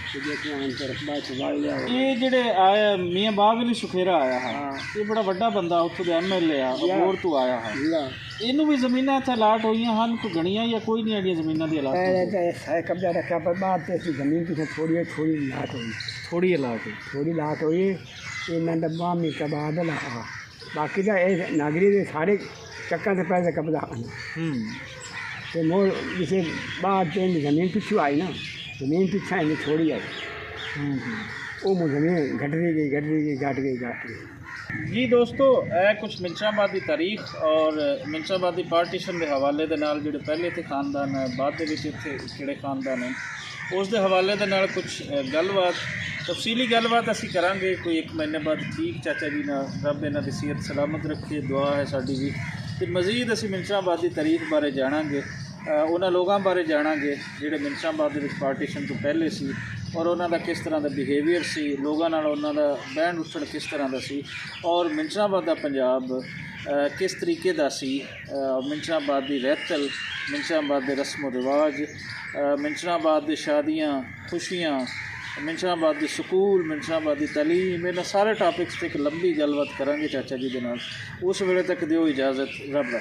तो देखिए हम तरफबा चुबाई जाए ਇਹ ਜਿਹੜੇ ਆਇਆ ਮੀਆਂ ਬਾਗ ਅਲੀ ਸੁਖੇਰਾ ਆਇਆ ਹੈ ਇਹ ਬੜਾ ਵੱਡਾ ਬੰਦਾ ਉੱਥੋਂ ਦੇ ਐਮਐਲਏ ਆ ਹੋਰ ਤੋਂ ਆਇਆ ਹੈ जिला ਇਹਨੂੰ ਵੀ ਜ਼ਮੀਨਾਂ ਇੱਥੇ ਅਲਾਟ ਹੋਈਆਂ ਹਨ ਕੋਈ ਗਣੀਆਂ ਜਾਂ ਕੋਈ नहीं आइडिया ਜ਼ਮੀਨਾਂ ਦੀ ਅਲਾਟ पहले तो है कब्जा रखा पर बाद तो इसकी ज़मीन पीछे थोड़ी लाट हुई ਥੋੜੀ ਅਲਾਟ ਹੋਈ थोड़ी लाट हुई ये मैं डब्बा में तबादला बाकी तो ये नागरी के सारे चक्कर से पहले कब्जा आना तो मोर जिसे बाद ज़मीन पिछू आई ना ज़मीन पीछा इन्हें छोड़ी आई वो मुझे ज़मीन घट गई जी दोस्तों ਇਹ ਕੁਝ ਮਿੰਚਾਬਾਦ ਦੀ ਤਾਰੀਖ ਔਰ ਮਿੰਚਾਬਾਦ ਦੀ ਪਾਰਟੀਸ਼ਨ ਦੇ ਹਵਾਲੇ ਦੇ ਨਾਲ ਜਿਹੜੇ ਪਹਿਲੇ ਇੱਥੇ ਖਾਨਦਾਨ ਹੈ ਬਾਅਦ ਦੇ ਵਿੱਚ ਇੱਥੇ ਕਿਹੜੇ ਖਾਨਦਾਨ ਹੈ ਉਸ ਦੇ ਹਵਾਲੇ ਦੇ ਨਾਲ ਕੁਝ ਗੱਲਬਾਤ ਤਫਸੀਲੀ ਗੱਲਬਾਤ ਅਸੀਂ ਕਰਾਂਗੇ ਕੋਈ 1 ਮਹੀਨੇ ਬਾਅਦ ਠੀਕ ਚਾਚਾ ਜੀ ਨਾਲ ਰੱਬ ਇਹਨਾਂ ਦੀ ਸਿਹਤ ਸਲਾਮਤ ਰੱਖੇ ਦੁਆ ਹੈ ਸਾਡੀ ਵੀ ਤੇ ਮਜ਼ੀਦ ਅਸੀਂ ਮਿੰਚਾਬਾਦ ਦੀ ਤਾਰੀਖ ਬਾਰੇ ਜਾਣਾਂਗੇ ਉਹਨਾਂ ਲੋਕਾਂ ਬਾਰੇ ਜਾਣਾਂਗੇ ਜਿਹੜੇ ਮਿੰਚਾਬਾਦ ਦੇ ਵਿੱਚ ਪਾਰਟੀਸ਼ਨ ਤੋਂ ਪਹਿਲੇ ਸੀ ਔਰ ਉਹਨਾਂ ਦਾ ਕਿਸ ਤਰ੍ਹਾਂ ਦਾ ਬਿਹੇਵੀਅਰ ਸੀ ਲੋਕਾਂ ਨਾਲ ਉਹਨਾਂ ਦਾ ਬਹਿਣ ਉੱਠਣ ਕਿਸ ਤਰ੍ਹਾਂ ਦਾ ਸੀ ਔਰ ਮਿੰਚਾਬਾਦ ਦਾ ਪੰਜਾਬ ਕਿਸ ਤਰੀਕੇ ਦਾ ਸੀ ਮਿੰਚਾਬਾਦ ਦੀ ਰਹਿਤਲ ਮਿੰਚਾਬਾਦ ਦੇ ਰਸਮੋ ਰਿਵਾਜ ਮਿੰਚਾਬਾਦ ਦੀ ਸ਼ਾਦੀਆਂ ਖੁਸ਼ੀਆਂ ਮਿੰਚਾਬਾਦ ਦੇ ਸਕੂਲ ਮਿੰਚਾਬਾਦ ਦੀ ਤਾਲੀਮ ਇਹਨਾਂ ਸਾਰੇ ਟਾਪਿਕਸ 'ਤੇ ਇੱਕ ਲੰਬੀ ਗੱਲਬਾਤ ਕਰਾਂਗੇ ਚਾਚਾ ਜੀ ਦੇ ਨਾਲ ਉਸ ਵੇਲੇ ਤੱਕ ਦਿਓ ਇਜਾਜ਼ਤ ਰੱਬ